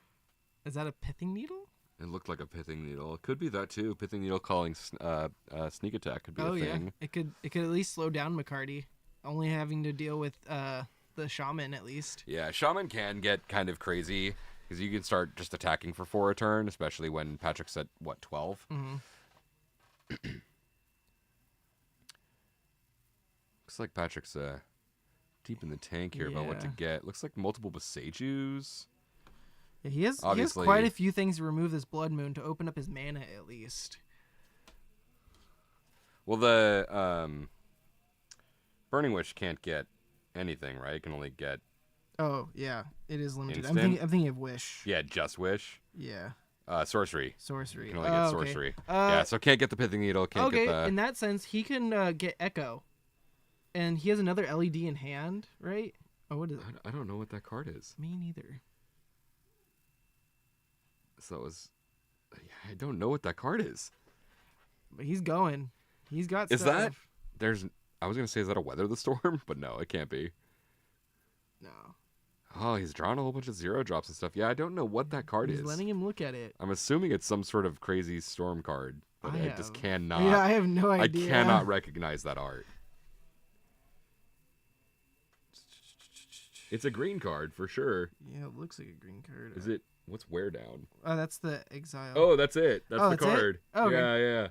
Is that a Pithing Needle? It looked like a Pithing Needle. It could be that too. Pithing Needle calling sneak attack could be a thing. It could at least slow down McCarty, only having to deal with the Shaman at least. Yeah, Shaman can get kind of crazy because you can start just attacking for 4 a turn, especially when Patrick's at 12. Mm-hmm. Looks like Patrick's deep in the tank here about what to Yeah. get. Looks like multiple Besajus. Yeah, he has Obviously- quite a few things to remove this Blood Moon to open up his mana at least. Well, the Burning Wish can't get anything, right? It can only get Oh yeah, it is limited. Instant? I'm thinking of Wish. just Wish. Yeah, Sorcery. sorcery. You can only get Okay. sorcery. Yeah, so can't get the Pithing Needle. Can't Okay, get the. in that sense, he can get Echo, and he has another LED in hand, right? Oh, what is it? I don't know what that card is. Me neither. So it was. I don't know what that card is. But he's going. He's got. Is that? stuff. There's. I was gonna say, is that a Weather the Storm? But no, it can't be. No. Oh, he's drawn a whole bunch of 0 drops and stuff. Yeah, I don't know what that card He's is. letting him look at it. I'm assuming it's some sort of crazy storm card, but I just cannot. Yeah, I have no idea. I cannot recognize that art. It's a green card for sure. Yeah, it looks like a green card. Is it What's wear down? Oh, that's the exile. Oh, that's it. That's Oh, the that's it? card. Oh, okay. Yeah.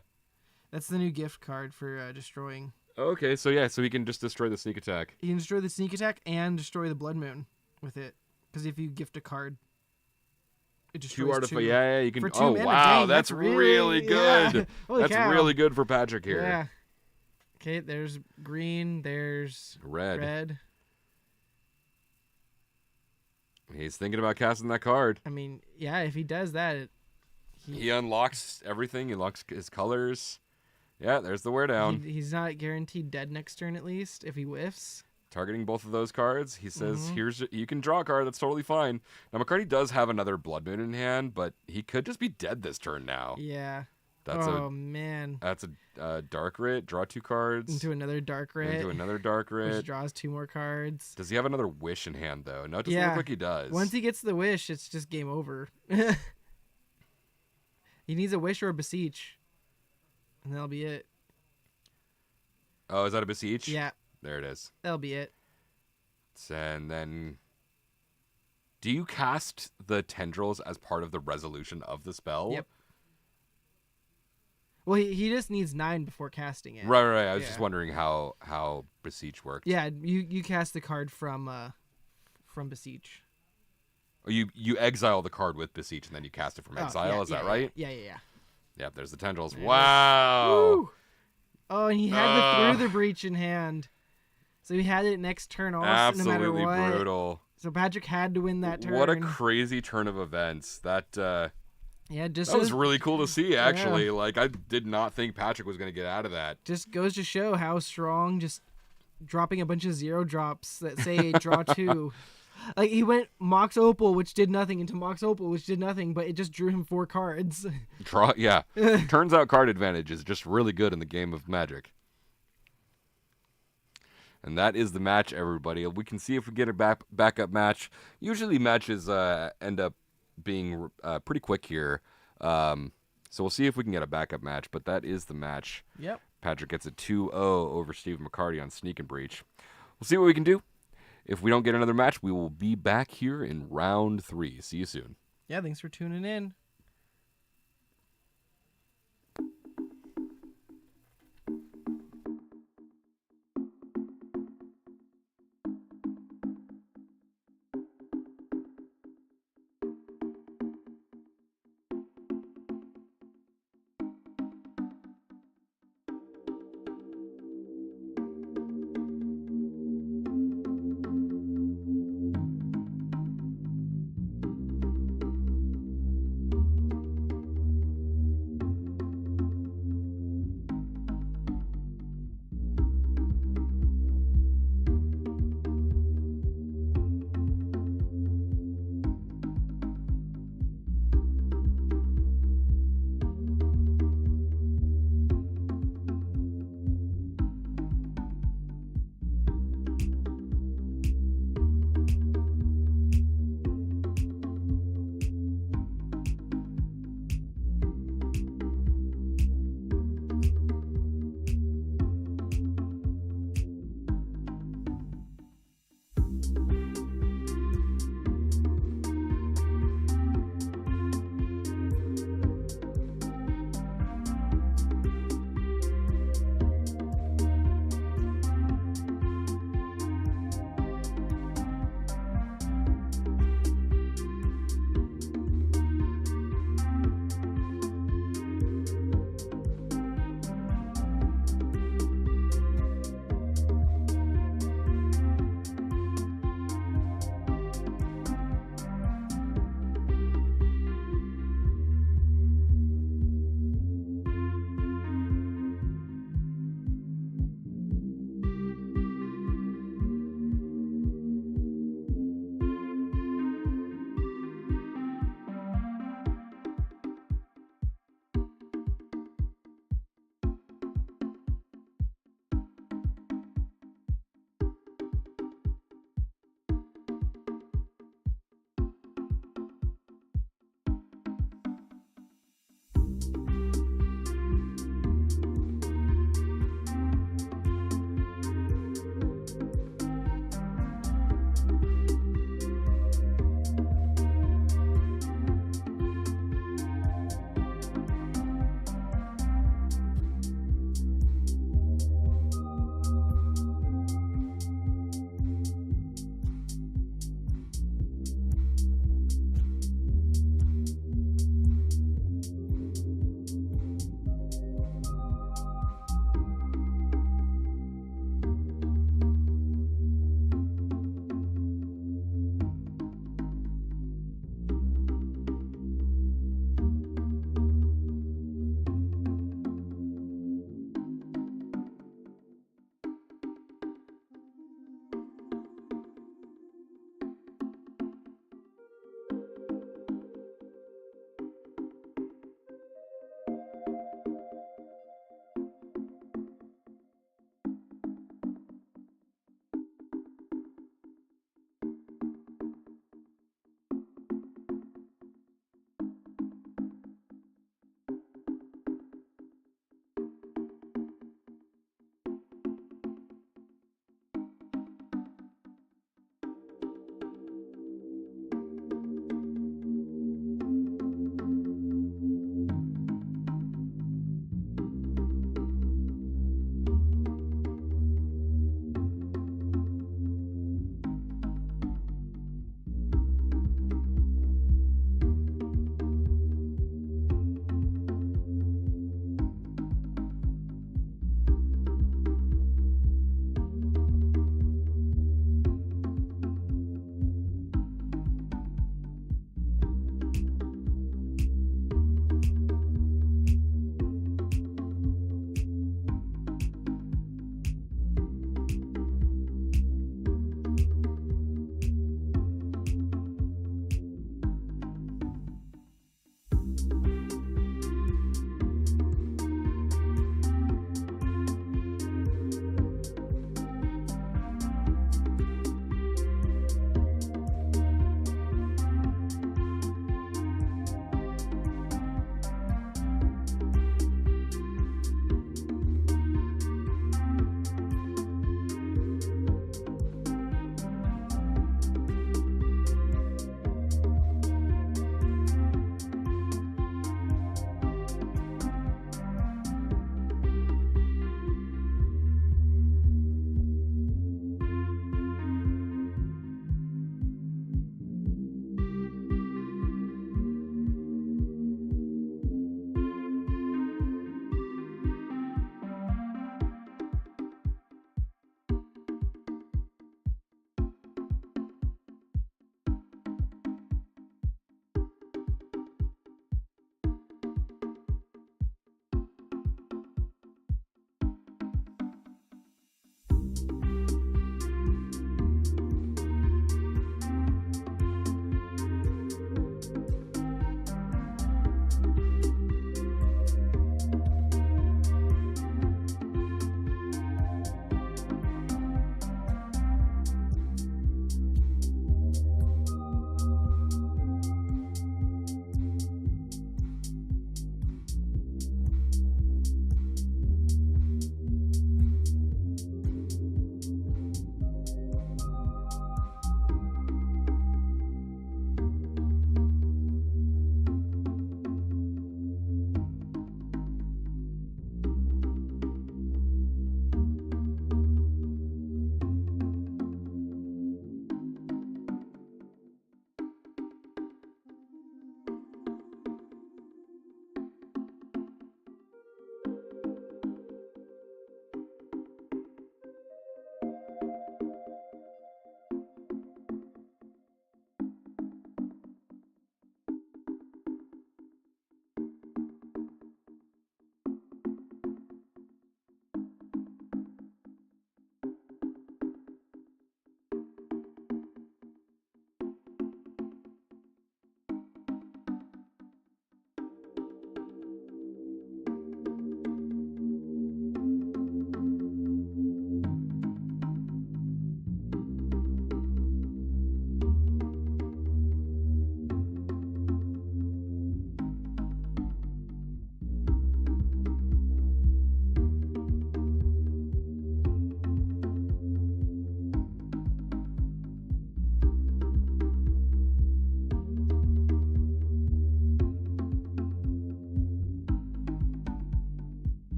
That's the new gift card for destroying. Okay, so yeah, so he can just destroy the sneak attack. You can destroy the sneak attack and destroy the blood moon with it. Because if you gift a card, it destroys Two artifact. two. Yeah, you can. For 2 Oh mana. wow, Dang, that's really good. Yeah. Holy That's cow. really good for Patrick here. Yeah. Okay, there's green. There's Red. He's thinking about casting that card. I mean, yeah, if he does that, He unlocks everything. He unlocks his colors. Yeah, there's the wear down. he's not guaranteed dead next turn at least if he whiffs. Targeting both of those cards, he says, Mhm. "Here's you can draw a card. That's totally fine." Now McCarty does have another Blood Moon in hand, but he could just be dead this turn now. Yeah. That's man. That's a Dark Writ. Draw 2 cards. Into another Dark Writ. Into another Dark Which Writ. draws 2 more cards. Does he have another Wish in hand though? No, it doesn't Yeah. look like he does. Once he gets the wish, it's just game over. He needs a wish or a beseech. And that'll be it. Oh, is that a Beseech? Yeah, There it is. that'll be it. And then, do you cast the tendrils as part of the resolution of the spell? Yep. Well, he just needs 9 before casting it. Right. I was Yeah. just wondering how Beseech worked. Yeah, you cast the card from beseech. Oh, you exile the card with Beseech and then you cast it from exile. Yeah, Is that yeah, right? Yeah. Yep. There's the tendrils. There it is. Wow. Woo! Oh, and he had the Through the Breach in hand. So he had it next turn also, Absolutely no matter what. brutal. So Patrick had to win that turn. What a crazy turn of events. That just was really cool to see. Actually, like I did not think Patrick was going to get out of that. just goes to show how strong just dropping a bunch of 0 drops that say draw 2. Like he went Mox Opal, which did nothing, into Mox Opal, which did nothing, but it just drew him 4 cards. Yeah. Turns out card advantage is just really good in the game of Magic. And that is the match, everybody. We can see if we get a backup match. Usually matches end up being pretty quick here. So we'll see if we can get a backup match, but that is the match. Yep. Patrick gets a 2-0 over Steve McCarty on Sneak and Breach. We'll see what we can do. If we don't get another match, we will be back here in round 3. See you soon. Yeah, thanks for tuning in.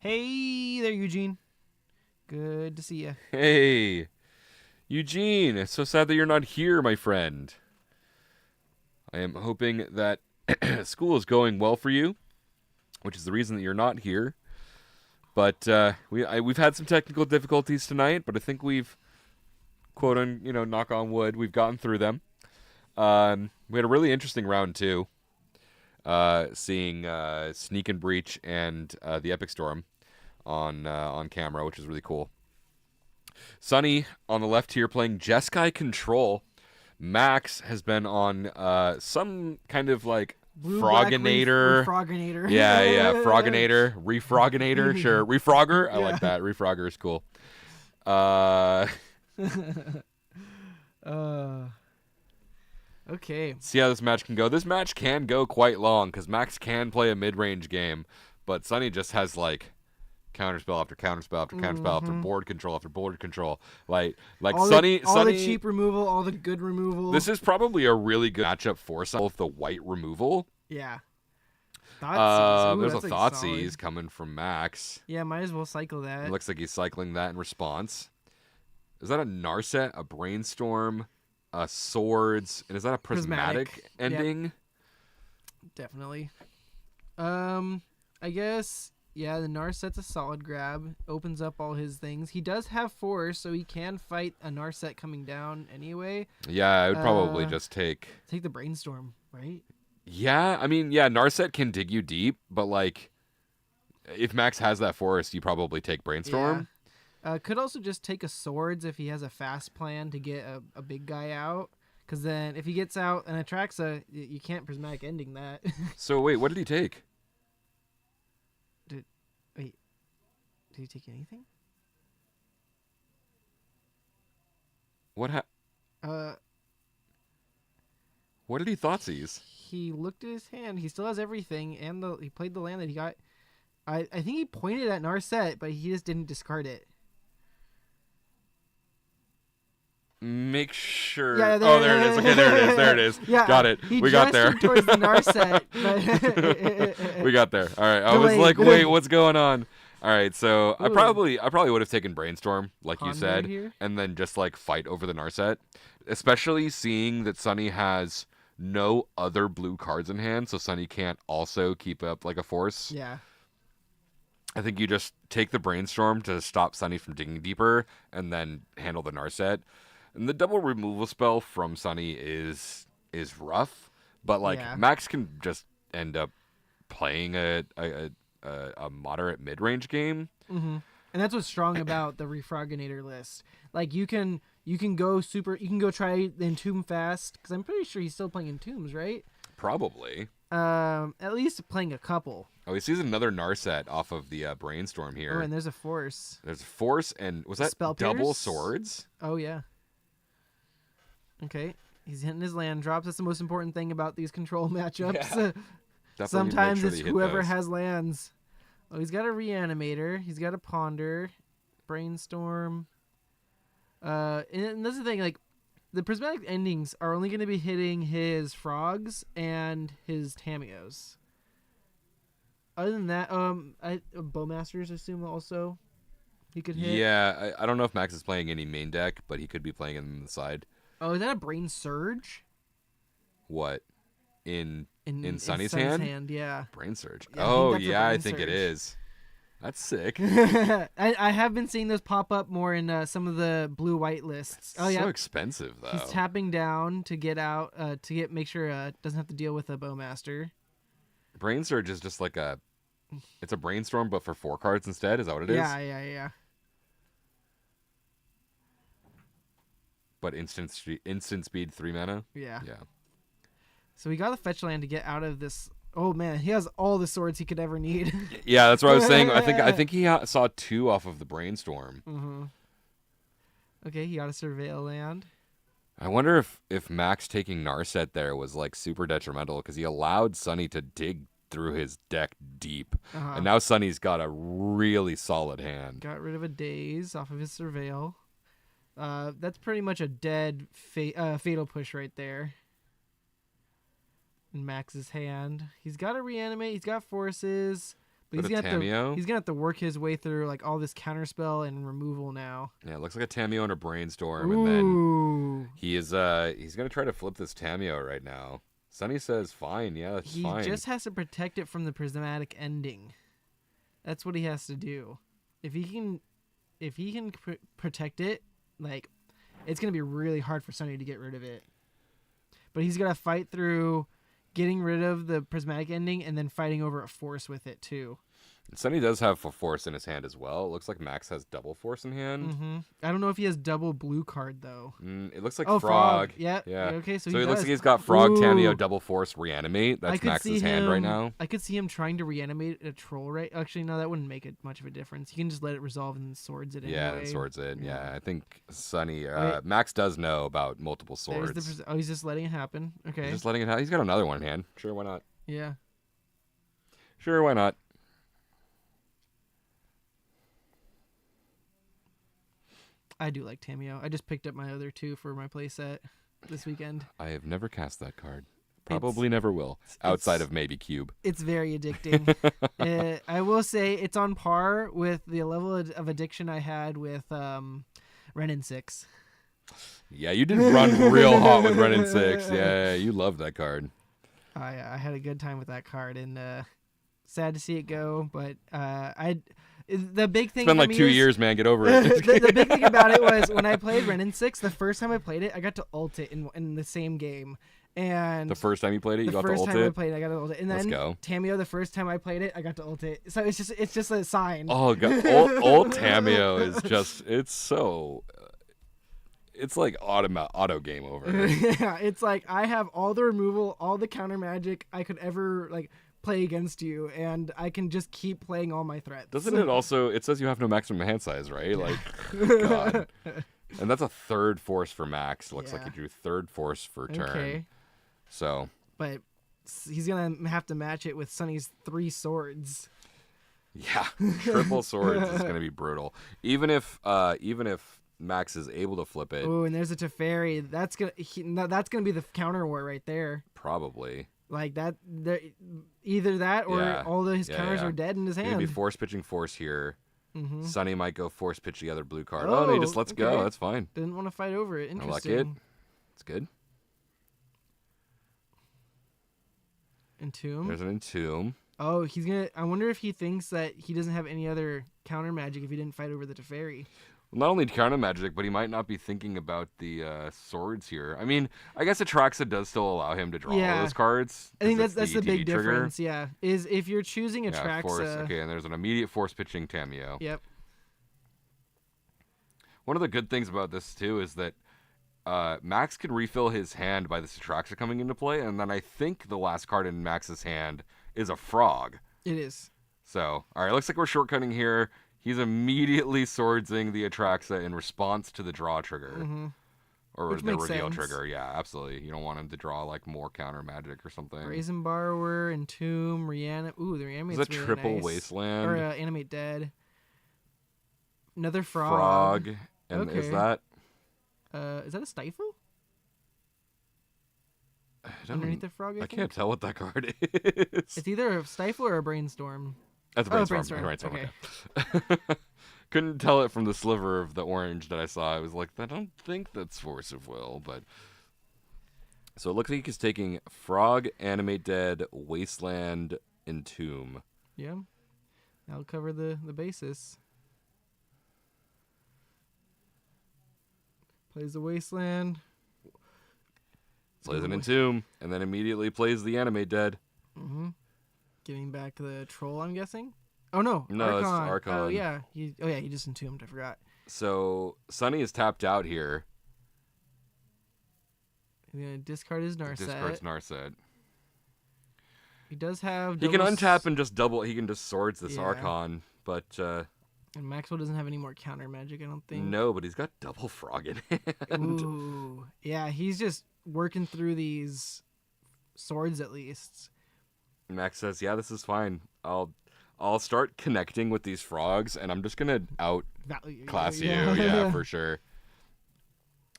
Hey there, Eugene. Good to see you. Hey, Eugene. It's so sad that you're not here, my friend. I am hoping that school is going well for you, which is the reason that you're not here. But we've had some technical difficulties tonight, but I think we've knock on wood, we've gotten through them. We had a really interesting round two, seeing Sneak and Breach and the Epic Storm on camera, which is really cool. Sunny on the left here playing Jeskai Control. Max has been on some kind of like Blue Froginator. Froginator. Yeah, Froginator. Refroginator. Sure. Refrogger. I like that. Refrogger is cool. Okay. See how this match can go. This match can go quite long because Max can play a mid-range game, but Sunny just has like counterspell after counterspell after counterspell after board control after board control. Like all Sunny. The cheap removal, all the good removal. This is probably a really good matchup for Sunny with the white removal. Yeah. There's a Thoughtseize coming from Max. Yeah, might as well cycle that. It looks like he's cycling that in response. Is that a Narset, a Brainstorm, a Swords, and is that a Prismatic ending? Yep. Definitely. I guess, yeah, the Narset's a solid grab. Opens up all his things. He does have Force, so he can fight a Narset coming down anyway. Yeah, I would probably just take the Brainstorm, right? Yeah, I mean, yeah, Narset can dig you deep, but like, if Max has that Forest, you probably take Brainstorm. Yeah. Could also just take a Swords if he has a fast plan to get a big guy out. Because then if he gets out an Atraxa, you can't Prismatic Ending that. So wait, what did he take? Did he take anything? What did he Thoughtseize? He looked at his hand. He still has everything, and he played the land that he got. I think he pointed at Narset, but he just didn't discard it. Make sure. Yeah, there it is. Okay, there it is. Yeah, got it. We got there. Towards the Narset, but we got there. All right. I was like, wait, what's going on? All right. So I probably would have taken Brainstorm, like you said, and then just like fight over the Narset, especially seeing that Sunny has no other blue cards in hand, so Sunny can't also keep up like a Force. Yeah. I think you just take the Brainstorm to stop Sunny from digging deeper, and then handle the Narset. And the double removal spell from Sunny is rough, but like Max can just end up playing a moderate mid range game. Mm-hmm. And that's what's strong about the Refroginator list. Like you can go try the Entomb fast, because I'm pretty sure he's still playing Entombs, right? Probably. At least playing a couple. Oh, he sees another Narset off of the Brainstorm here. Oh, and there's a Force. There's a Force, and was that Spell double Pierce? Swords? Oh yeah. Okay, he's hitting his land drops. That's the most important thing about these control matchups. Yeah. Sometimes it's whoever has lands. Oh, he's got a Reanimator. He's got a Ponder, Brainstorm. And that's the thing. Like, the Prismatic Endings are only going to be hitting his Frogs and his Tamios. Other than that, Bowmasters, I assume also he could hit. Yeah, I don't know if Max is playing any main deck, but he could be playing it on the side. Oh, is that a Brain Surge? What? In Sunny's hand? hand? Yeah. Brain Surge. Yeah, I think it is. That's sick. I have been seeing those pop up more in some of the blue-white lists. Oh yeah. So expensive though. He's tapping down to get out make sure doesn't have to deal with a Bowmaster. Brain Surge is just like it's a Brainstorm but for 4 cards instead. Is that what it is? Yeah. But instant speed 3 mana. Yeah. Yeah. So we got the fetch land to get out of this. Oh man, he has all the swords he could ever need. Yeah, that's what I was saying. I think he saw 2 off of the Brainstorm. Mm-hmm. Okay, he got a Surveil land. I wonder if Max taking Narset there was like super detrimental because he allowed Sunny to dig through his deck deep, and now Sunny's got a really solid hand. Got rid of a Daze off of his Surveil. That's pretty much a dead Fatal Push right there. In Max's hand. He's got to reanimate. He's got Forces. But Bit of Tameo. he's gonna have to work his way through like all this counterspell and removal now. Yeah, it looks like a Tameo and a Brainstorm, and Ooh. then he's gonna try to flip this Tameo right now. Sunny says, "Fine, yeah, that's fine." He just has to protect it from the prismatic ending. That's what he has to do. If he can protect it, like it's gonna be really hard for Sunny to get rid of it. But he's gonna fight through getting rid of the prismatic ending and then fighting over a force with it too. Sunny does have a force in his hand as well. It looks like Max has double force in hand. Mm-hmm. I don't know if he has double blue card though. It looks like Frog. Yeah. Okay, so So he it looks does. like he's got Frog, Ooh. Tameo, double force, reanimate. That's Max's hand right now. I could see him trying to reanimate a troll, right? Actually, no, that wouldn't make it much of a difference. He can just let it resolve and then swords it Yeah, anyway. and swords it. Yeah, I think Sunny, Wait. Max does know about multiple There's swords. the he's just letting it happen. Okay. He's just letting it happen. He's got another one in hand. Sure, why not? Yeah. Sure, why not? I do like Tameo. I just picked up my other two for my playset this weekend. I have never cast that card. Probably never will. Outside of maybe Cube. It's very addicting. I will say it's on par with the level of addiction I had with Renin 6. Yeah, you did run real hot with Renin 6. Yeah, you loved that card. I had a good time with that card, and sad to see it go. But the big thing. It's been for like me 2 is- years, man. Get over it. the big thing about it was when I played Renin 6, the first time I played it, I got to ult it in the same game. And The first time you played it, you got the to first ult time I it. played it, I got to ult it. And Let's then go. Tameo, the first time I played it, I got to ult it. So it's just a sign. Oh god, old Tameo is just it's like auto game over. Yeah, it's like I have all the removal, all the counter magic I could ever like play against you, and I can just keep playing all my threats. Doesn't it also? It says you have no maximum hand size, right? Like, God. And that's a third force for Max. Looks like Yeah. you drew third force for turn. Okay, So but he's gonna have to match it with Sunny's 3 swords. yeah, triple swords is gonna be brutal. Even if Max is able to flip it, Oh, and there's a Teferi. That's gonna be the counter war right there. probably. Like that, either that or Yeah. all his Yeah, counters yeah. are dead in his He's gonna hand. be force pitching force here. Mm-hmm. Sunny might go force pitch the other blue card. Oh, no, he just lets go. okay. That's fine. Didn't want to fight over it. I like Interesting. it. It's good. Entomb. There's an Entomb. Oh, he's gonna. I wonder if he thinks that he doesn't have any other counter magic if he didn't fight over the Teferi. Well, not only counter magic, but he might not be thinking about the swords here. I mean, I guess Atraxa does still allow him to draw Yeah. those cards. I think 'cause that's it's the big trigger. difference. Yeah, is if you're choosing a Yeah, force. Traxa. Okay, and there's an immediate force pitching Tameo. Yep. One of the good things about this too is that Max can refill his hand by this Atraxa coming into play, and then I think the last card in Max's hand is a frog. It is. So, all right, looks like we're shortcutting here. He's immediately swordsing the Atraxa in response to the draw trigger. Mm-hmm. Or Which the makes reveal sense. trigger. Yeah, absolutely. You don't want him to draw like more counter magic or something. Brazen Borrower, Entomb, Reanimate. Ooh, the Reanimate's Is that really triple nice. wasteland? Or Animate Dead. Another frog. And is Okay. that Is that a Stifle? I don't- Underneath the frog, I I think? can't tell what that card is. It's either a Stifle or a Brainstorm. That's a Oh, brainstorm. Brainstorm. Okay. Couldn't tell it from the sliver of the orange that I saw. I was like, I don't think that's Force of Will, but so it looks like he's taking Frog, Animate Dead, Wasteland, Entomb. Yeah. That'll cover the basis. Plays the Wasteland. Plays an Entomb, and then immediately plays the Animate Dead. Mm-hmm. Getting back the troll, I'm guessing. Oh no, No, it's Archon. Archon. Oh yeah, he just entombed. I forgot. So Sunny is tapped out here. He's gonna discard his Narset. Discards Narset. He does have. He can double untap and just double. He can just swords this Yeah. Archon, but And Maxwell doesn't have any more counter magic, I don't think. no. But he's got double Frog in hand. Ooh, yeah, he's just working through these swords at least. Max says, "Yeah, this is fine. I'll start connecting with these frogs, and I'm just gonna outclass you. Yeah, for sure."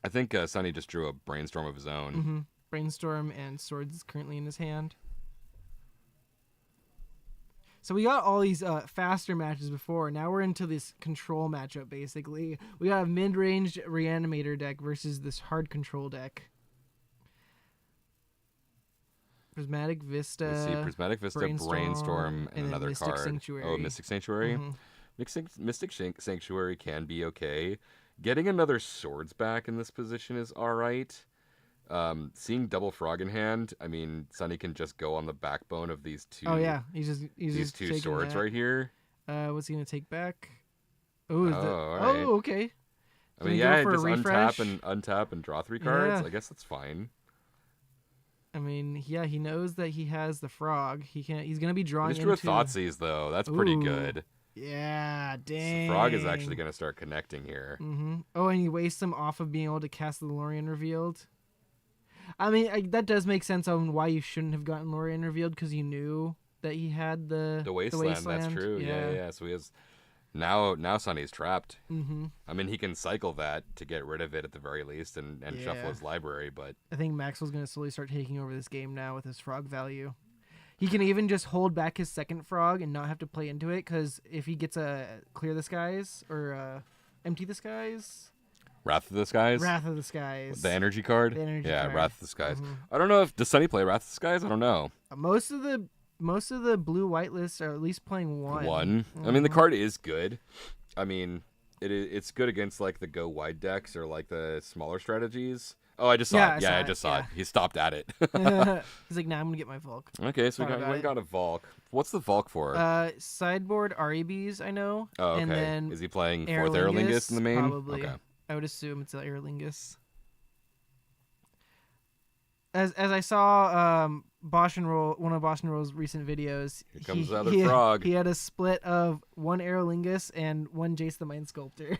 I think Sunny just drew a brainstorm of his own. Mm-hmm. Brainstorm and swords is currently in his hand. So we got all these faster matches before. Now we're into this control matchup, basically. We got a mid-range reanimator deck versus this hard control deck. Prismatic Vista. Let's see, Prismatic Vista, Brainstorm, and another Mystic card. Sanctuary. Oh, Mystic Sanctuary. Mm-hmm. Mystic Sanctuary can be okay. Getting another Swords back in this position is all right. Seeing double Frog in hand, I mean, Sunny can just go on the backbone of these two. Oh yeah, he's these just two taking swords that. right here. What's he gonna take back? Oh, all right. Okay. I mean, Can we yeah, go for a just refresh? untap and draw 3 cards. Yeah. I guess that's fine. I mean, yeah, he knows that he has the frog. He's gonna be He drawing just drew a into. Thoughtseize though. That's pretty Ooh. good. Yeah, So dang. Frog is actually gonna start connecting here. Mm-hmm. Oh, and he wastes him off of being able to cast the Lorien Revealed. I mean, that does make sense on why you shouldn't have gotten Lorien Revealed, because you knew that he had the Wasteland. That's true. Yeah. So he has now Sunny's trapped. Mm-hmm. I mean, he can cycle that to get rid of it at the very least and shuffle his library, but I think Maxwell's going to slowly start taking over this game now with his frog value. He can even just hold back his second frog and not have to play into it, because if he gets a Clear the Skies or Empty the Skies. Wrath of the Skies? Wrath of the Skies. The energy card? The energy yeah, card. Wrath of the Skies. Mhm. I don't know if... Does Sunny play Wrath of the Skies? I don't know. Most of the blue-white lists are at least playing one. I mean, the card is good. I mean, it's good against, like, the go-wide decks or, like, the smaller strategies. Oh, I just saw it. Yeah, I just saw it. He stopped at it. He's like, nah, I'm going to get my Volk. Okay, so Thought about we it. got a Volk. What's the Volk for? Sideboard REBs, I know. Oh, okay. And then is he playing 4th Aerolingus in the main? Probably. Okay. I would assume it's Aerolingus. As I saw Bosch and Roll, one of Bosch and Roll's recent videos, Here comes the other frog. He had a split of 1 Aerolingus and 1 Jace the Mind Sculptor.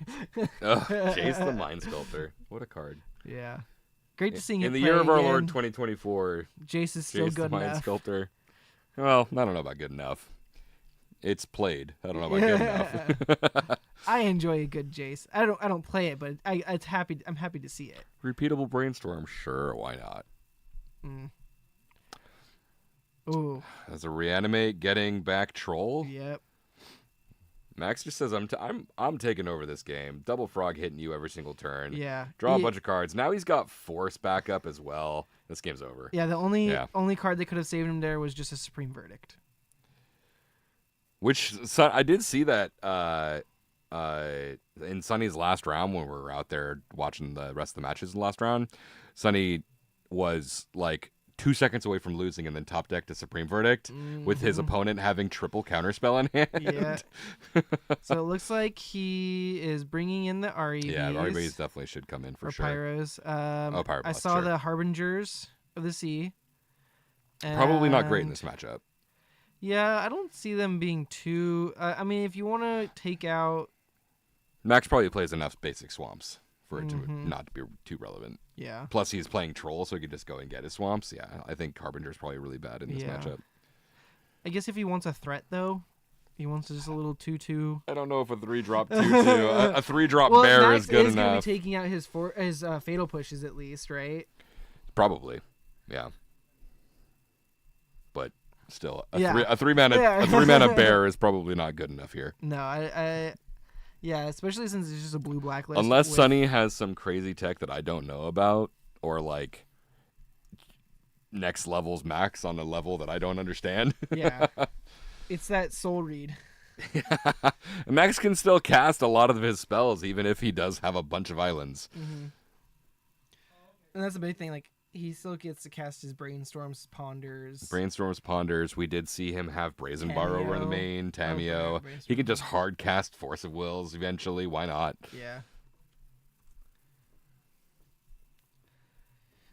Oh, Jace the Mind Sculptor. What a card. Yeah. Great to see him in the play year of our again. Lord 2024. Jace is still Jace good the Mind enough. Sculptor. Well, I don't know about good enough. It's played. I don't know about good enough. I enjoy a good Jace. I don't play it, but I'm happy to see it. Repeatable Brainstorm, sure, why not? Ooh. As a reanimate, getting back Troll. Yep. Max just says I'm taking over this game. Double Frog hitting you every single turn. Yeah. Draw a bunch of cards. Now he's got Force back up as well. This game's over. Yeah. The only card that could have saved him there was just a Supreme Verdict. Which I did see that in Sunny's last round when we were out there watching the rest of the matches in the last round. Sunny was like 2 seconds away from losing and then top deck to Supreme Verdict with his opponent having triple counterspell in hand. Yeah. So it looks like he is bringing in the REBs. Yeah, REBs definitely should come in for or sure. Pyros. Pyro I Blast, saw sure. the Harbingers of the Sea. Probably not great in And- this matchup. Yeah, I don't see them being too. I mean, if you want to take out. Max probably plays enough basic swamps for it to Mhm. not to be too relevant. Yeah. Plus, he's playing Troll, so he can just go and get his swamps. Yeah, I think Harbinger's probably really bad in this Yeah. matchup. I guess if he wants a threat, though, he wants just a little 2/2. I don't know if a 3-drop 2/2, a 3-drop Well, bear Max is good is going enough. to be taking out his fatal pushes at least, right? Probably, yeah. But still, a Yeah. three mana Yeah. a 3-mana bear is probably not good enough here. No, yeah, especially since it's just a blue-black list. Unless with- Sunny has some crazy tech that I don't know about, or like next levels Max on a level that I don't understand. Yeah. It's that soul read. Max can still cast a lot of his spells, even if he does have a bunch of islands. Mm-hmm. And that's the big thing. Like, he still gets to cast his Brainstorms, Ponders. Brainstorms, Ponders. We did see him have Brazen Bar over in the Tameo. main. forgot Tameo. Brainstorm. He can just hard cast Force of Wills eventually. Why not? Yeah.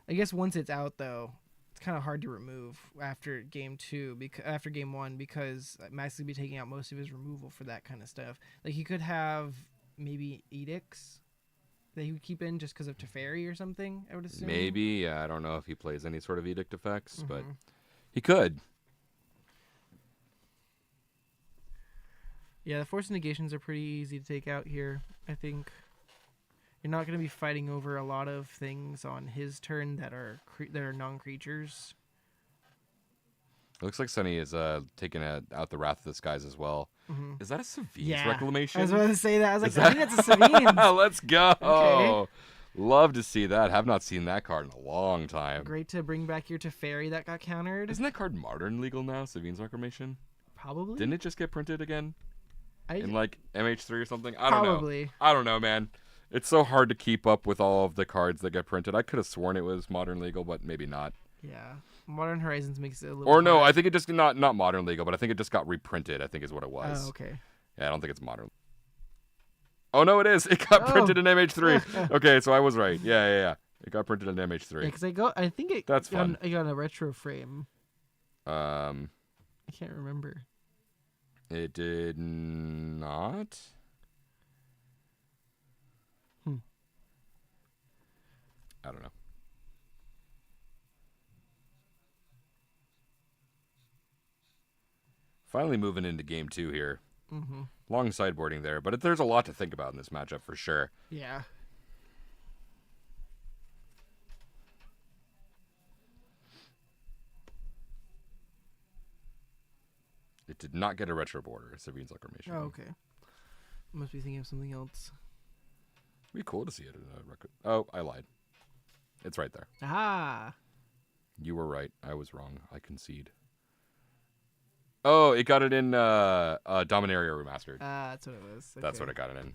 I guess once it's out, though, it's kind of hard to remove after game 2, after game 1, because Max could be taking out most of his removal for that kind of stuff. Like, he could have maybe Edicts that he would keep in just because of Teferi or something, I would assume. Maybe. Yeah, I don't know if he plays any sort of Edict effects, but Mhm. he could. Yeah, the Force Negations are pretty easy to take out here, I think. You're not going to be fighting over a lot of things on his turn that are non-creatures. It looks like Sunny is taking out the Wrath of the Skies as well. Mm-hmm. Is that a Savine's Yeah. reclamation? I was about to say that. I was like, Is I think that's a Sabine's. Let's go. Okay. Love to see that. Have not seen that card in a long time. Great to bring back your Teferi that got countered. Isn't that card modern legal now, Savine's reclamation? Probably. Didn't it just get printed again? I In like MH3 or something? I don't know. Probably. I don't know, man. It's so hard to keep up with all of the cards that get printed. I could have sworn it was modern legal, but maybe not. Yeah. Modern Horizons makes it a little Or no, hard. I think it just not modern legal, but I think it just got reprinted, I think is what it was. Oh, okay. Yeah, I don't think it's modern. Oh no, it is. It got printed in MH3. Okay, so I was right. Yeah. It got printed in MH3. Yeah, because I think it That's got, fun. I got a retro frame. I can't remember. It did not. I don't know. Finally moving into game 2 here. Mm-hmm. Long sideboarding there, but there's a lot to think about in this matchup for sure. Yeah. It did not get a retro border, Sabine's reclamation. Oh, okay. Must be thinking of something else. It'd be cool to see it in a record. Oh, I lied. It's right there. Ah. You were right. I was wrong. I concede. Oh, it got it in Dominaria Remastered. Ah, that's what it was. Okay. That's what it got it in.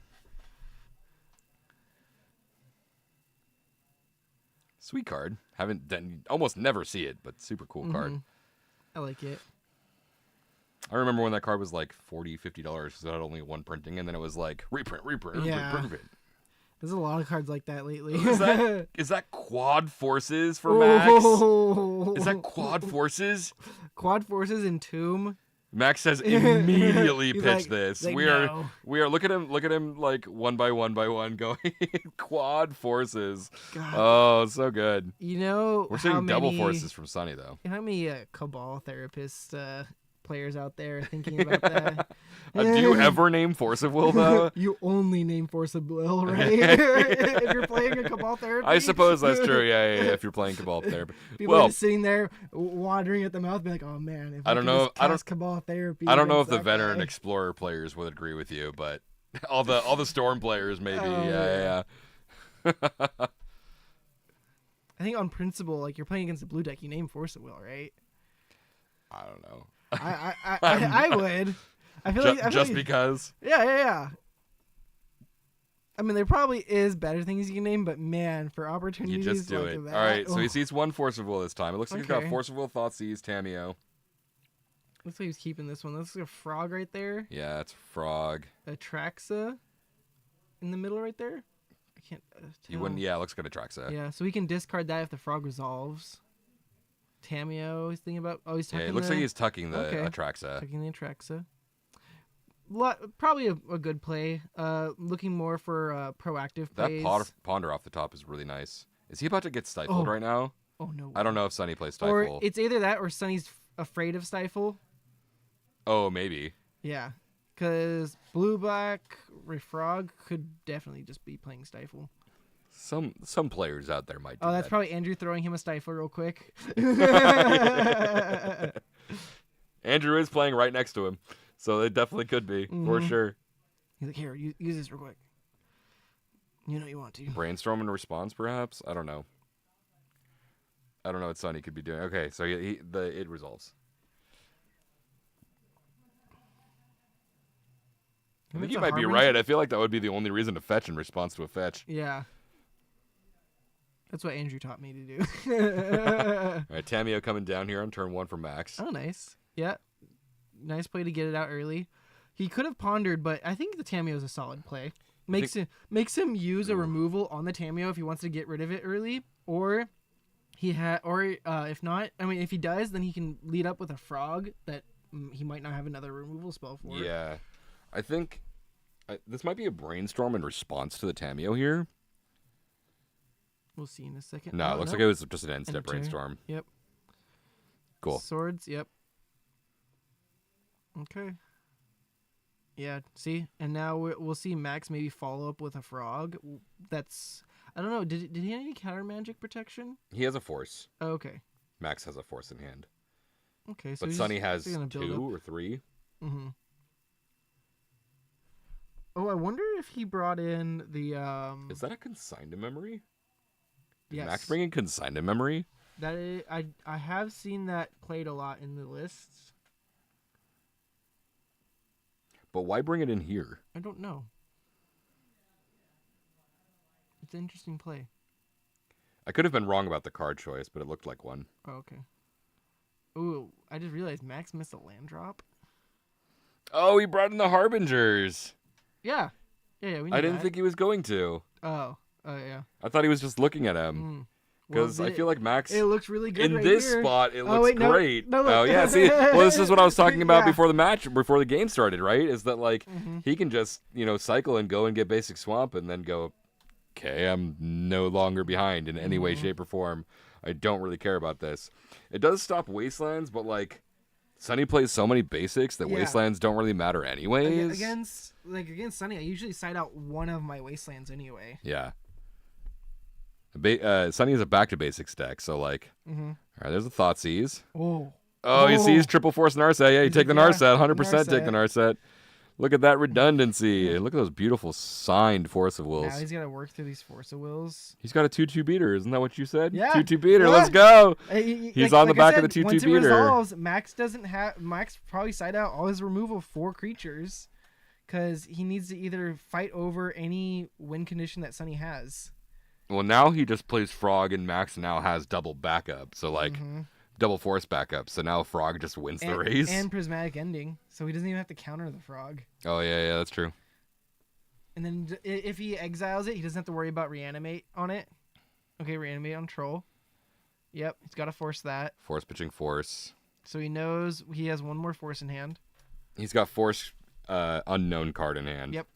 Sweet card. Haven't done, almost never see it, but super cool card. I like it. I remember when that card was like $40, $50 because it had only one printing, and then it was like reprint. Yeah. There's a lot of cards like that lately. Is that quad forces for Max? Is that quad forces? Quad forces in Tomb? Max has immediately He's pitched like- this. like, we no. are look at him like one by one going quad forces. God. Oh, so good. You know We're how seeing double many- forces from Sunny though. You know how many Cabal therapist players out there thinking about that? Do you ever name Force of Will though? You only name Force of Will, right? If you're playing a Cabal therapy. I suppose that's true. Yeah. If you're playing Cabal therapy. People are Well, just sitting there watering at the mouth, being like, "Oh man, if I don't know. I don't. Cabal therapy." I don't know if against the that veteran guy." explorer players would agree with you, but all the storm players maybe. Oh, yeah. I think on principle, like you're playing against the blue deck, you name Force of Will, right? I don't know. I would. I feel like Just because. Yeah. I mean, there probably is better things you can name, but man, for You opportunities just do like it. that, All right, so he oh, sees one Force of Will this time. It looks like he's got Okay. Force of Will, Thoughtseize, Tameo. looks like he's keeping this one. Looks like a frog right there. Yeah, it's Frog. Atraxa in the middle right there. I can't You tell. wouldn't. Yeah, it looks good. Atraxa. Yeah, so we can discard that if the frog resolves. Tameo, he's thinking about. Oh, he's Yeah, tucking it looks the, like he's tucking the Okay. Atraxa. tucking the Atraxa. Probably a good play. Looking more for proactive That plays. ponder off the top is really nice. Is he about to get stifled Oh. right now? Oh no. I don't know if Sunny plays Or Stifle. it's either that or Sunny's afraid of Stifle. Oh, maybe. Yeah, because blue black Frog could definitely just be playing Stifle. Some players out there might do Oh, that's that. probably Andrew throwing him a Stifle real quick. Andrew is playing right next to him, so it definitely could be, for Mhm. sure. He's like, here, use this real quick. You know you want to. Brainstorm in response, perhaps? I don't know. I don't know what Sunny could be doing. Okay, so it resolves. I think It's you a might be Harmon- right. I feel like that would be the only reason to fetch in response to a fetch. Yeah. That's what Andrew taught me to do. All right, Tameo coming down here on turn 1 for Max. Oh, nice. Yeah. Nice play to get it out early. He could have pondered, but I think the Tameo is a solid play. Makes him use a removal on the Tameo if he wants to get rid of it early, or if not, I mean, if he does, then he can lead up with a frog that he might not have another removal spell for. Yeah. I think this might be a brainstorm in response to the Tameo here. We'll see in a second. No, Oh, it looks no. like it was just an end End step of turn. brainstorm. Yep. Cool. Swords. Yep. Okay. Yeah. See, and now we'll see Max maybe follow up with a frog. That's I don't know. Did he have any counter magic protection? He has a force. Oh, okay. Max has a force in hand. Okay, so But he's Sunny just has gonna build 2 or 3. Mm-hmm. Oh, I wonder if he brought in the Is that a consigned memory? Did Yes. Max bring in consigned memory? That is, I have seen that played a lot in the lists. But why bring it in here? I don't know. It's an interesting play. I could have been wrong about the card choice, but it looked like one. Oh, okay. Ooh, I just realized Max missed a land drop. Oh, he brought in the Harbingers. Yeah. Yeah, we knew I didn't that. think he was going to. Oh, yeah. I thought he was just looking at him. Because I feel like Max... It looks really good in right this here. spot, it Oh, looks wait, no, great. no, look. Oh, yeah, see? Well, this is what I was talking about Yeah. before the match, before the game started, right? Is that, like, Mm-hmm. he can just, cycle and go and get basic swamp and then go, okay, I'm no longer behind in any way, shape, or form. I don't really care about this. It does stop Wastelands, but, like, Sunny plays so many basics that Yeah. Wastelands don't really matter anyways. Against Sunny, I usually side out one of my Wastelands anyway. Yeah. Sunny is a back to basics deck, so like, all right, there's a Thoughtseize. Oh, you see, he's triple force Narset. Yeah, you take the Narset, 100% take the Narset. Look at that redundancy. Look at those beautiful signed Force of Wills. Now he's got to work through these Force of Wills. He's got a 2/2 beater, isn't that what you said? Yeah. 2/2 beater, Yeah. let's go. He's on the back of the 2/2 once beater. It resolves, Max probably side out all his removal 4 creatures because he needs to either fight over any win condition that Sunny has. Well, now he just plays Frog, and Max now has double backup, so like double force backup. So now Frog just wins the race. And Prismatic Ending, so he doesn't even have to counter the Frog. Oh, yeah, that's true. And then if he exiles it, he doesn't have to worry about Reanimate on it. Okay, Reanimate on Troll. Yep, he's got to force that. Force pitching Force. So he knows he has one more Force in hand. He's got Force unknown card in hand. Yep.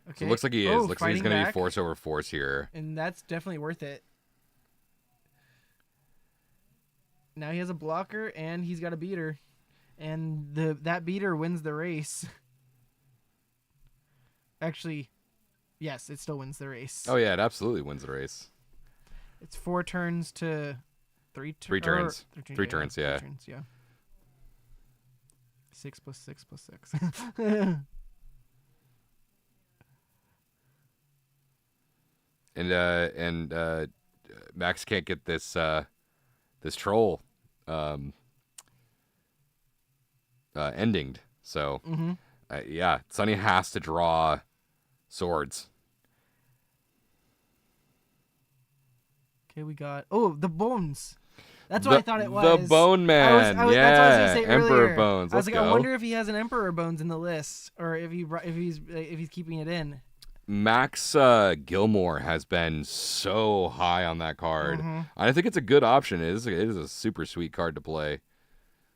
Okay. So it looks like he is. Looks like he's going to be back. Force over Force here. And that's definitely worth it. Now he has a blocker and he's got a beater. And that beater wins the race. Actually, yes, it still wins the race. Oh, yeah, it absolutely wins the race. It's 4 turns to 3 turns. 3 turns. 3 turns, turns, yeah. 3 turns, yeah. 6 + 6 + 6. And Max can't get this this troll endinged. So yeah, Sunny has to draw swords. Okay, we got the bones. That's what I thought it was. The Bone Man. That's what I was yeah, gonna say Emperor earlier. of Bones. I was Let's like, go. I wonder if he has an Emperor Bones in the list, or if he's keeping it in. Max Gilmore has been so high on that card. I think it's a good option. It is a super sweet card to play.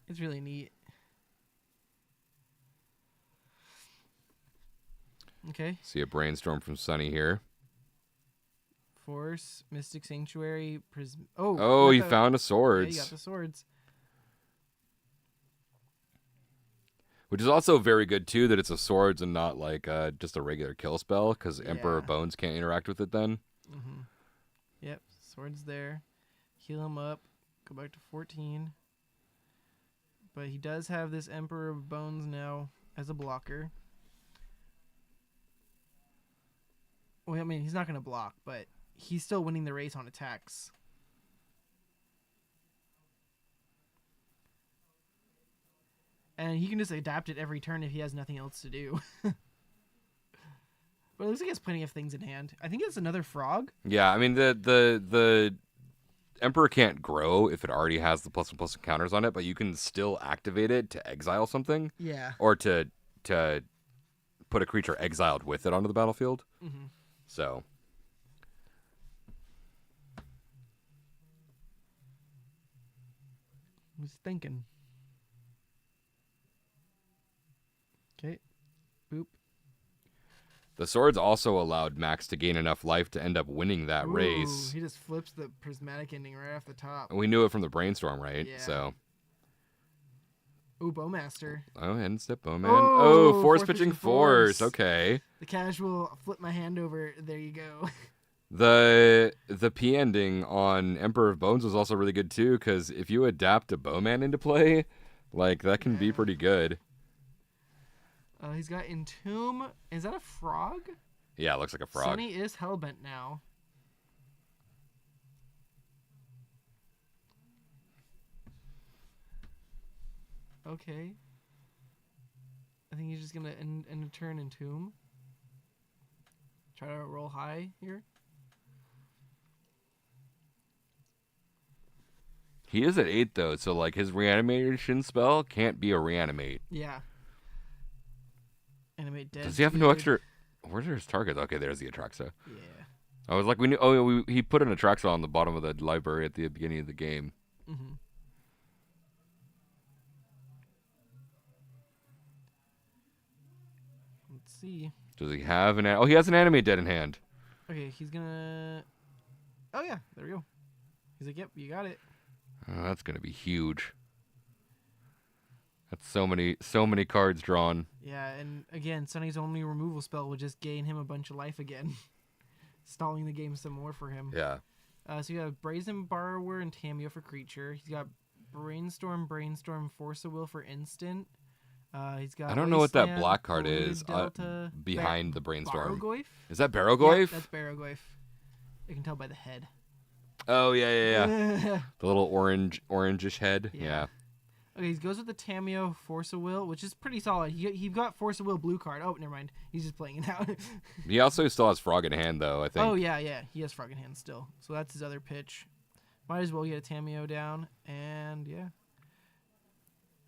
It's really neat. Okay. See a brainstorm from Sunny here. Force, Mystic Sanctuary, Prism. Oh, he found a swords. Yeah, he got the swords. Which is also very good, too, that it's a swords and not like just a regular kill spell, because Emperor of Bones can't interact with it then. Yep, swords there. Heal him up. Go back to 14. But he does have this Emperor of Bones now as a blocker. Well, I mean, he's not going to block, but he's still winning the race on attacks. And he can just adapt it every turn if he has nothing else to do. But it looks like he has plenty of things in hand. I think it's another frog. Yeah, I mean, the Emperor can't grow if it already has the +1/+1 counters on it, but you can still activate it to exile something. Yeah. Or to put a creature exiled with it onto the battlefield. So... Who's thinking? Okay. Boop. The swords also allowed Max to gain enough life to end up winning that race. He just flips the prismatic ending right off the top. And we knew it from the brainstorm, right? Yeah. So. Ooh, Bowmaster. Oh, end step Bowman. Oh, Oh, force force pitching pitching force. force. Okay. The casual flip my hand over. There you go. The P ending on Emperor of Bones was also really good too, because if you adapt a Bowman into play, like that can be pretty good. He's got Entomb. Is that a frog? Yeah, it looks like a frog. Sunny is hellbent now. Okay. I think he's just gonna end a turn Entomb. Try to roll high here. He is at 8 though, so like his reanimation spell can't be a reanimate. Yeah. Animate dead. Does he have no extra? Where's his target? Okay, there's the Atraxa. Yeah. I was like, we knew. Oh, he put an Atraxa on the bottom of the library at the beginning of the game. Mm-hmm. Let's see. Does he have an? Oh, he has an animate dead in hand. Okay, he's gonna. Oh yeah, there we go. He's like, "Yep, you got it." Oh, that's gonna be huge. That's so many cards drawn. Yeah, and again, Sunny's only removal spell will just gain him a bunch of life again, stalling the game some more for him. Yeah. So you have Brazen Borrower and Tamio for creature. He's got Brainstorm, Force of Will for instant. He's got. I don't know what that Wasteland, black card Polluted is Delta, behind the Brainstorm. Barrogoyf? Is that Barrogoyf? Yep, that's Barrogoyf. You can tell by the head. Oh yeah. The little orangish head. Yeah. Okay, he goes with the Tamio Force of Will, which is pretty solid. He got Force of Will blue card. Oh, never mind. He's just playing it out. He also still has Frog in hand though, I think. Oh yeah. He has Frog in hand still. So that's his other pitch. Might as well get a Tamio down, and yeah.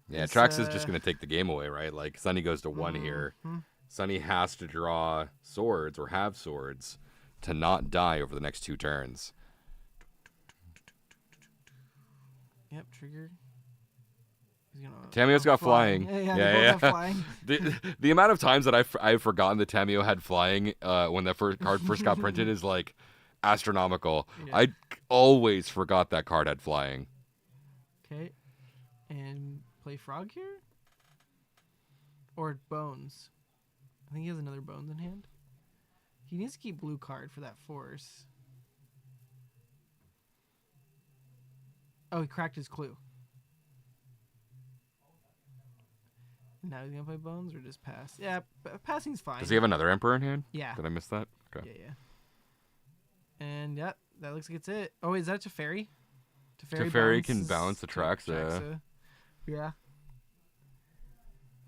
Yeah, Trax is just gonna take the game away, right? Like Sunny goes to 1 here. Sunny has to draw swords or have swords to not die over the next 2 turns. Yep, trigger. Tamio's got flying. Yeah. Flying. The amount of times that I've forgotten that Tamio had flying when that first card first got printed is like astronomical. Yeah. I always forgot that card had flying. Okay, and play Frog here, or Bones. I think he has another Bones in hand. He needs to keep blue card for that force. Oh, he cracked his clue. Now he's gonna play Bones or just pass? Yeah, passing's fine. Does he have another Emperor in hand? Yeah. Did I miss that? Okay. Yeah. And yeah, that looks like it's it. Oh, wait, is that a Teferi? Teferi can bounce the tracks. Yeah.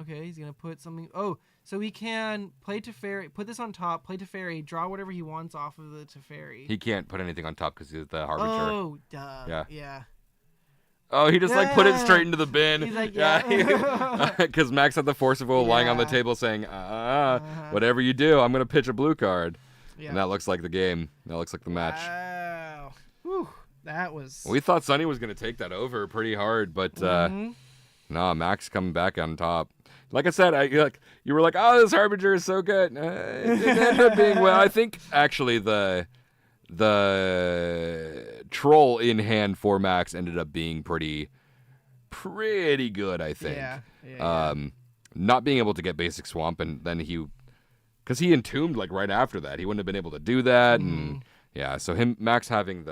Okay, he's gonna put something. Oh, so he can play Teferi, put this on top, play Teferi, draw whatever he wants off of the Teferi. He can't put anything on top because he's the Harbinger. Oh, duh. Yeah. Oh, he just like put it straight into the bin. He's like, because Max had the Force of Will lying on the table saying, whatever you do, I'm gonna pitch a blue card. Yeah. And that looks like the game. That looks like the match. Wow. Whew, that was. We thought Sunny was gonna take that over pretty hard, but no, Max coming back on top. Like I said, you were like, oh, this Harbinger is so good. It ended up being well. I think actually the troll in hand for Max ended up being pretty good, I think. Yeah. Not being able to get basic swamp, and then because he entombed like right after that, he wouldn't have been able to do that, and so Max having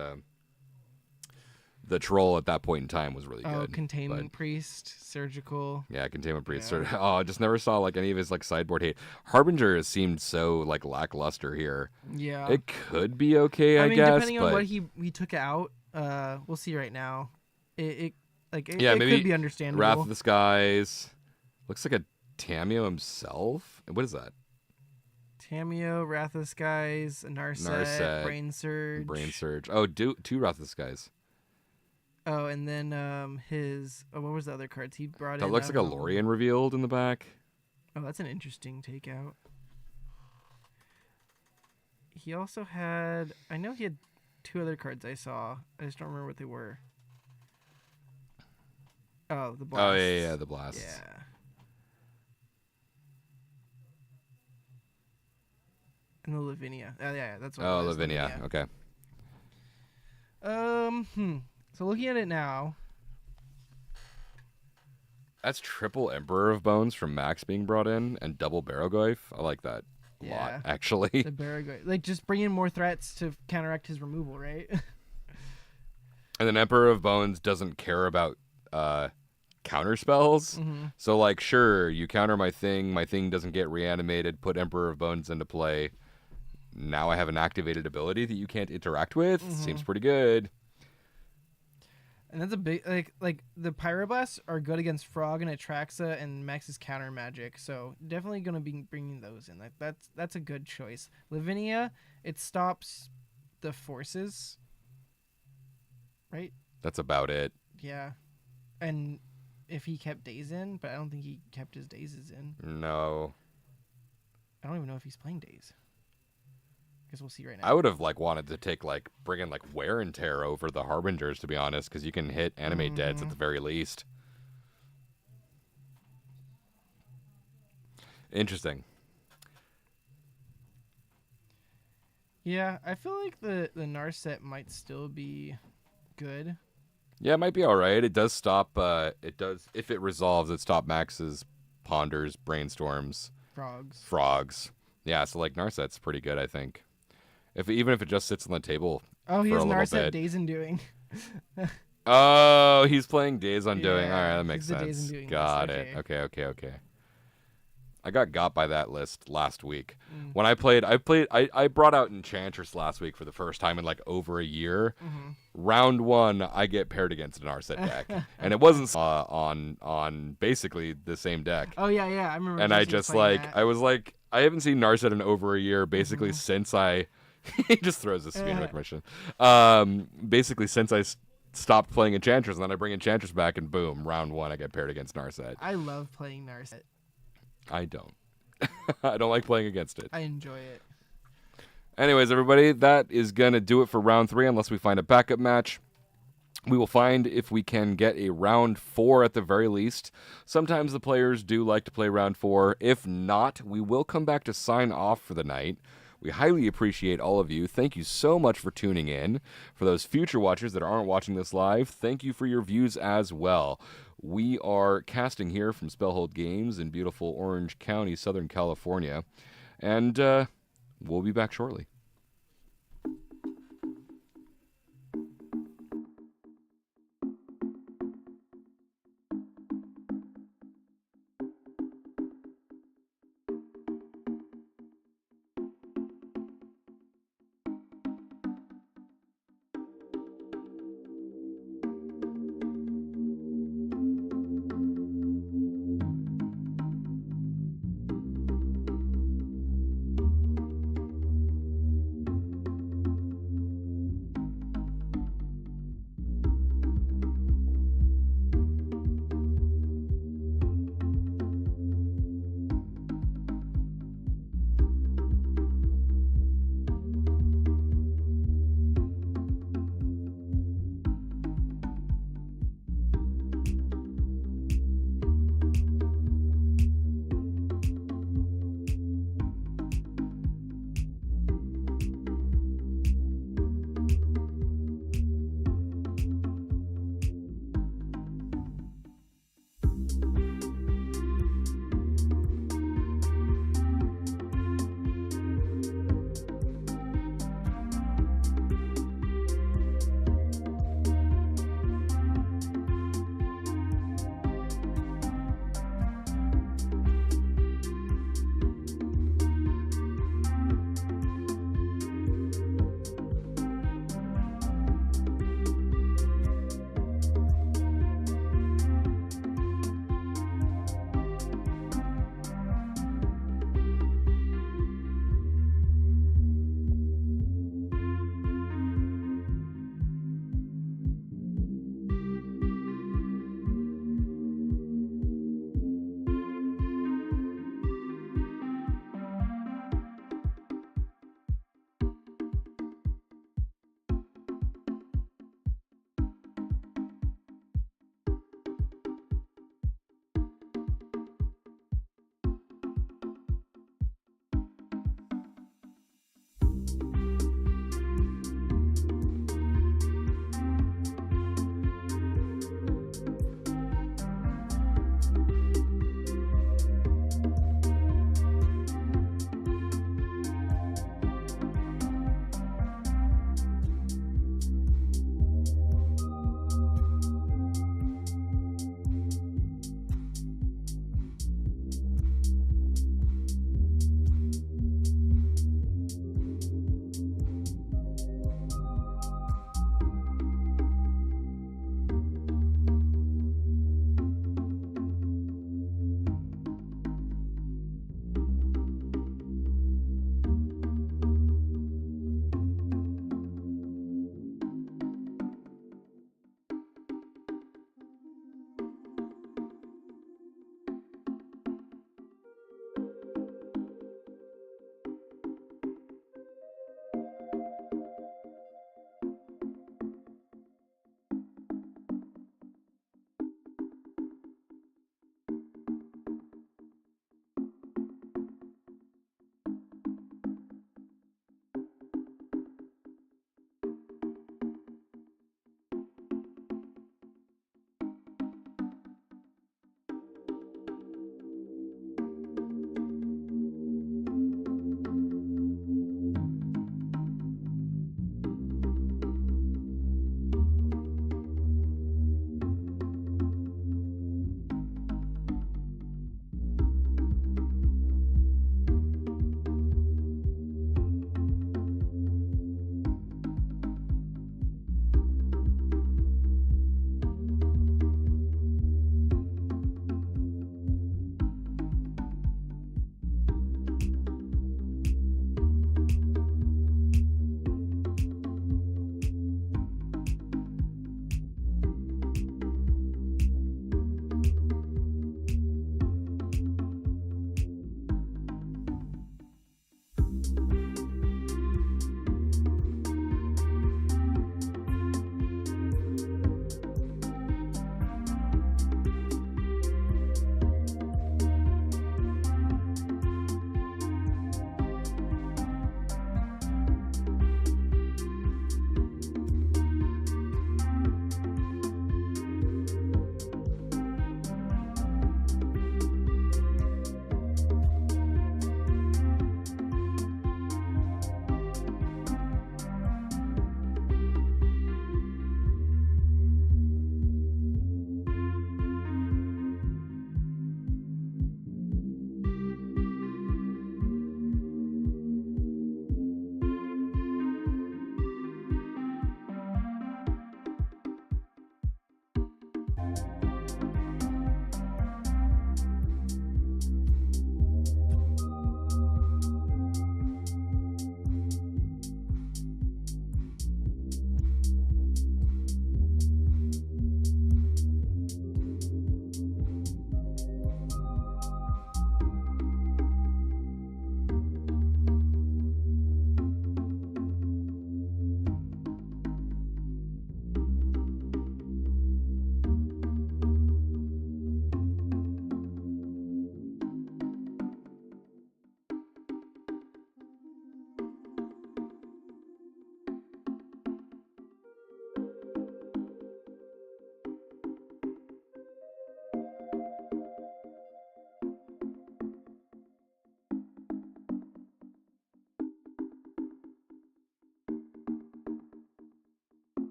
the troll at that point in time was really good. Oh, Containment Priest, Surgical. Yeah, Containment Priest. Yeah. I just never saw like any of his like sideboard hate. Harbinger has seemed so like lackluster here. Yeah. It could be okay, I guess. Depending on what he took out, we'll see right now. It maybe could be understandable. Wrath of the Skies. Looks like a Tamio himself. What is that? Tamio, Wrath of the Skies, Narset, Brain Surge. Oh, 2 Wrath of the Skies. Oh, and then what was the other cards he brought in? That looks like a Lorien revealed in the back. Oh, that's an interesting takeout. He also had, I know he had 2 other cards I saw. I just don't remember what they were. Oh, the Blast. Oh, yeah, the Blast. Yeah. And the Lavinia. Oh, yeah, that's what it was. Lavinia. Okay. So looking at it now. That's triple Emperor of Bones from Max being brought in and double Barrogoyf. I like that. a lot, Yeah. actually. The Baragoi. Like, just bring in more threats to counteract his removal, right? And then Emperor of Bones doesn't care about counter spells. Mm-hmm. So, like, sure, you counter my thing doesn't get reanimated, put Emperor of Bones into play. Now I have an activated ability that you can't interact with. Mm-hmm. Seems pretty good. And that's a big like the Pyroblasts are good against Frog and Atraxa and Max's counter magic, so definitely gonna be bringing those in. Like that's a good choice. Lavinia, it stops the forces, right? That's about it. Yeah, and if he kept Days in, but I don't think he kept his Dazes in. No. I don't even know if he's playing Days. Guess we'll see right now. I would have wanted to take bring in Wear and Tear over the Harbingers, to be honest, because you can hit animate deads at the very least. Interesting. Yeah, I feel like the Narset might still be good. Yeah, it might be all right. It does stop. It does, if it resolves, it stop Max's Ponders, Brainstorms, Frogs. Yeah, so Narset's pretty good, I think. Even if it just sits on the table. Oh, he for has a little Narset bit. Days in doing. Oh, he's playing Days Undoing. Yeah, All right, that makes he's the Days sense. Undoing Got list, it. Okay. I got by that list last week. When I brought out Enchantress last week for the first time in over a year. Mm-hmm. Round 1, I get paired against an Narset deck, and it wasn't on basically the same deck. Oh yeah, I remember. And I Jesse just playing that. I was I haven't seen Narset in over a year, basically since I. He just throws a spin recognition. Basically since I stopped playing Enchantress, and then I bring Enchantress back, and boom, round 1, I get paired against Narset. I love playing Narset. I don't. I don't like playing against it. I enjoy it. Anyways, everybody, that is going to do it for round 3, unless we find a backup match. We will find if we can get a round 4 at the very least. Sometimes the players do like to play round 4. If not, we will come back to sign off for the night. We highly appreciate all of you. Thank you so much for tuning in. For those future watchers that aren't watching this live, thank you for your views as well. We are casting here from Spellhold Games in beautiful Orange County, Southern California. And we'll be back shortly.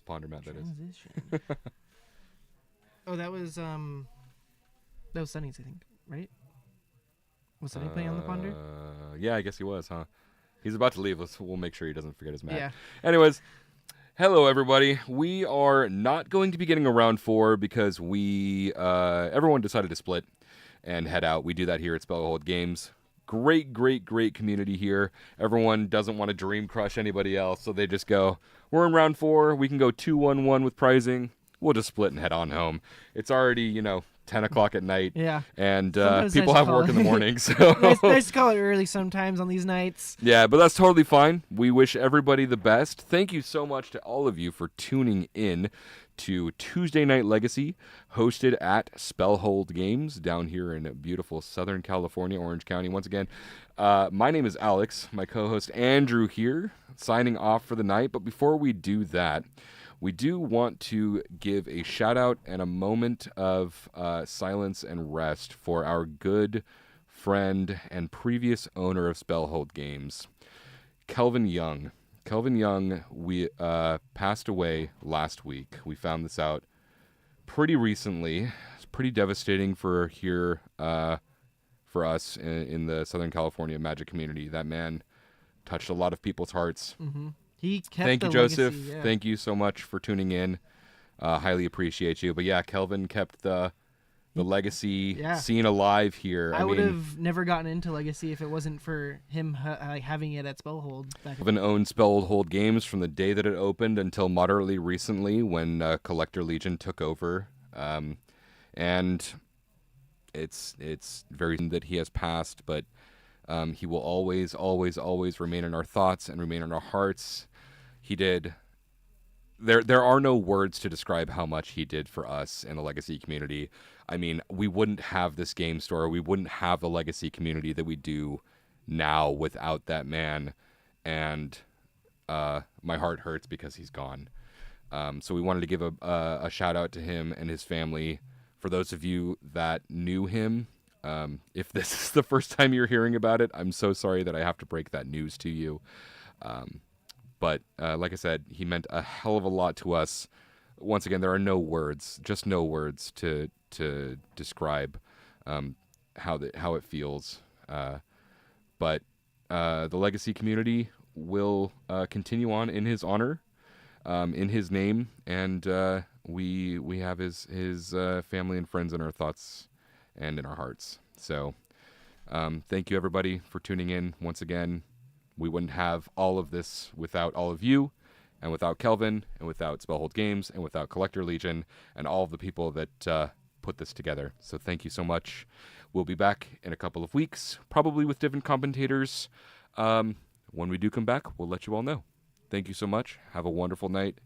Ponder map that is. Transition. Oh, that was Sunny's, I think, right? Was Sunny playing on the Ponder? Yeah, I guess he was, huh? He's about to leave. We'll make sure he doesn't forget his map. Yeah. Anyways, hello everybody. We are not going to be getting a round 4 because everyone decided to split and head out. We do that here at Spellhold Games. Great community here. Everyone doesn't want to dream crush anybody else, so they just go, we're in round 4. We can go 2-1-1 with pricing. We'll just split and head on home. It's already, 10 o'clock at night. Yeah. And Sometimes people nice have to work call in the it. morning, so Nice to call it early sometimes on these nights. yeah, but that's totally fine. We wish everybody the best. Thank you so much to all of you for tuning in to Tuesday Night Legacy, hosted at Spellhold Games down here in beautiful Southern California, Orange County. Once again, my name is Alex. My co-host Andrew here, signing off for the night. But before we do that, we do want to give a shout out and a moment of silence and rest for our good friend and previous owner of Spellhold Games, Kelvin Young. Kelvin Young, we passed away last week. We found this out pretty recently. It's pretty devastating for us in the Southern California Magic community. That man touched a lot of people's hearts. Mm-hmm. He kept Thank you, the Joseph. legacy, yeah. Thank you so much for tuning in. Highly appreciate you. But yeah, Kelvin kept the legacy scene alive here. I would have never gotten into Legacy if it wasn't for him having it at Spellhold. Kelvin owned Spellhold Games from the day that it opened until moderately recently when Collector Legion took over. And it's very that he has passed, but he will always remain in our thoughts and remain in our hearts. He did. There are no words to describe how much he did for us in the Legacy community. I mean, we wouldn't have this game store. We wouldn't have the Legacy community that we do now without that man. And my heart hurts because he's gone. So we wanted to give a shout out to him and his family. For those of you that knew him, if this is the first time you're hearing about it, I'm so sorry that I have to break that news to you. But like I said, he meant a hell of a lot to us. Once again, there are no words, just no words to describe how it feels. But the Legacy community will continue on in his honor, in his name, and we have his family and friends in our thoughts and in our hearts. So thank you, everybody, for tuning in once again. We wouldn't have all of this without all of you, and without Kelvin, and without Spellhold Games, and without Collector Legion, and all of the people that put this together. So thank you so much. We'll be back in a couple of weeks, probably with different commentators. When we do come back, we'll let you all know. Thank you so much. Have a wonderful night.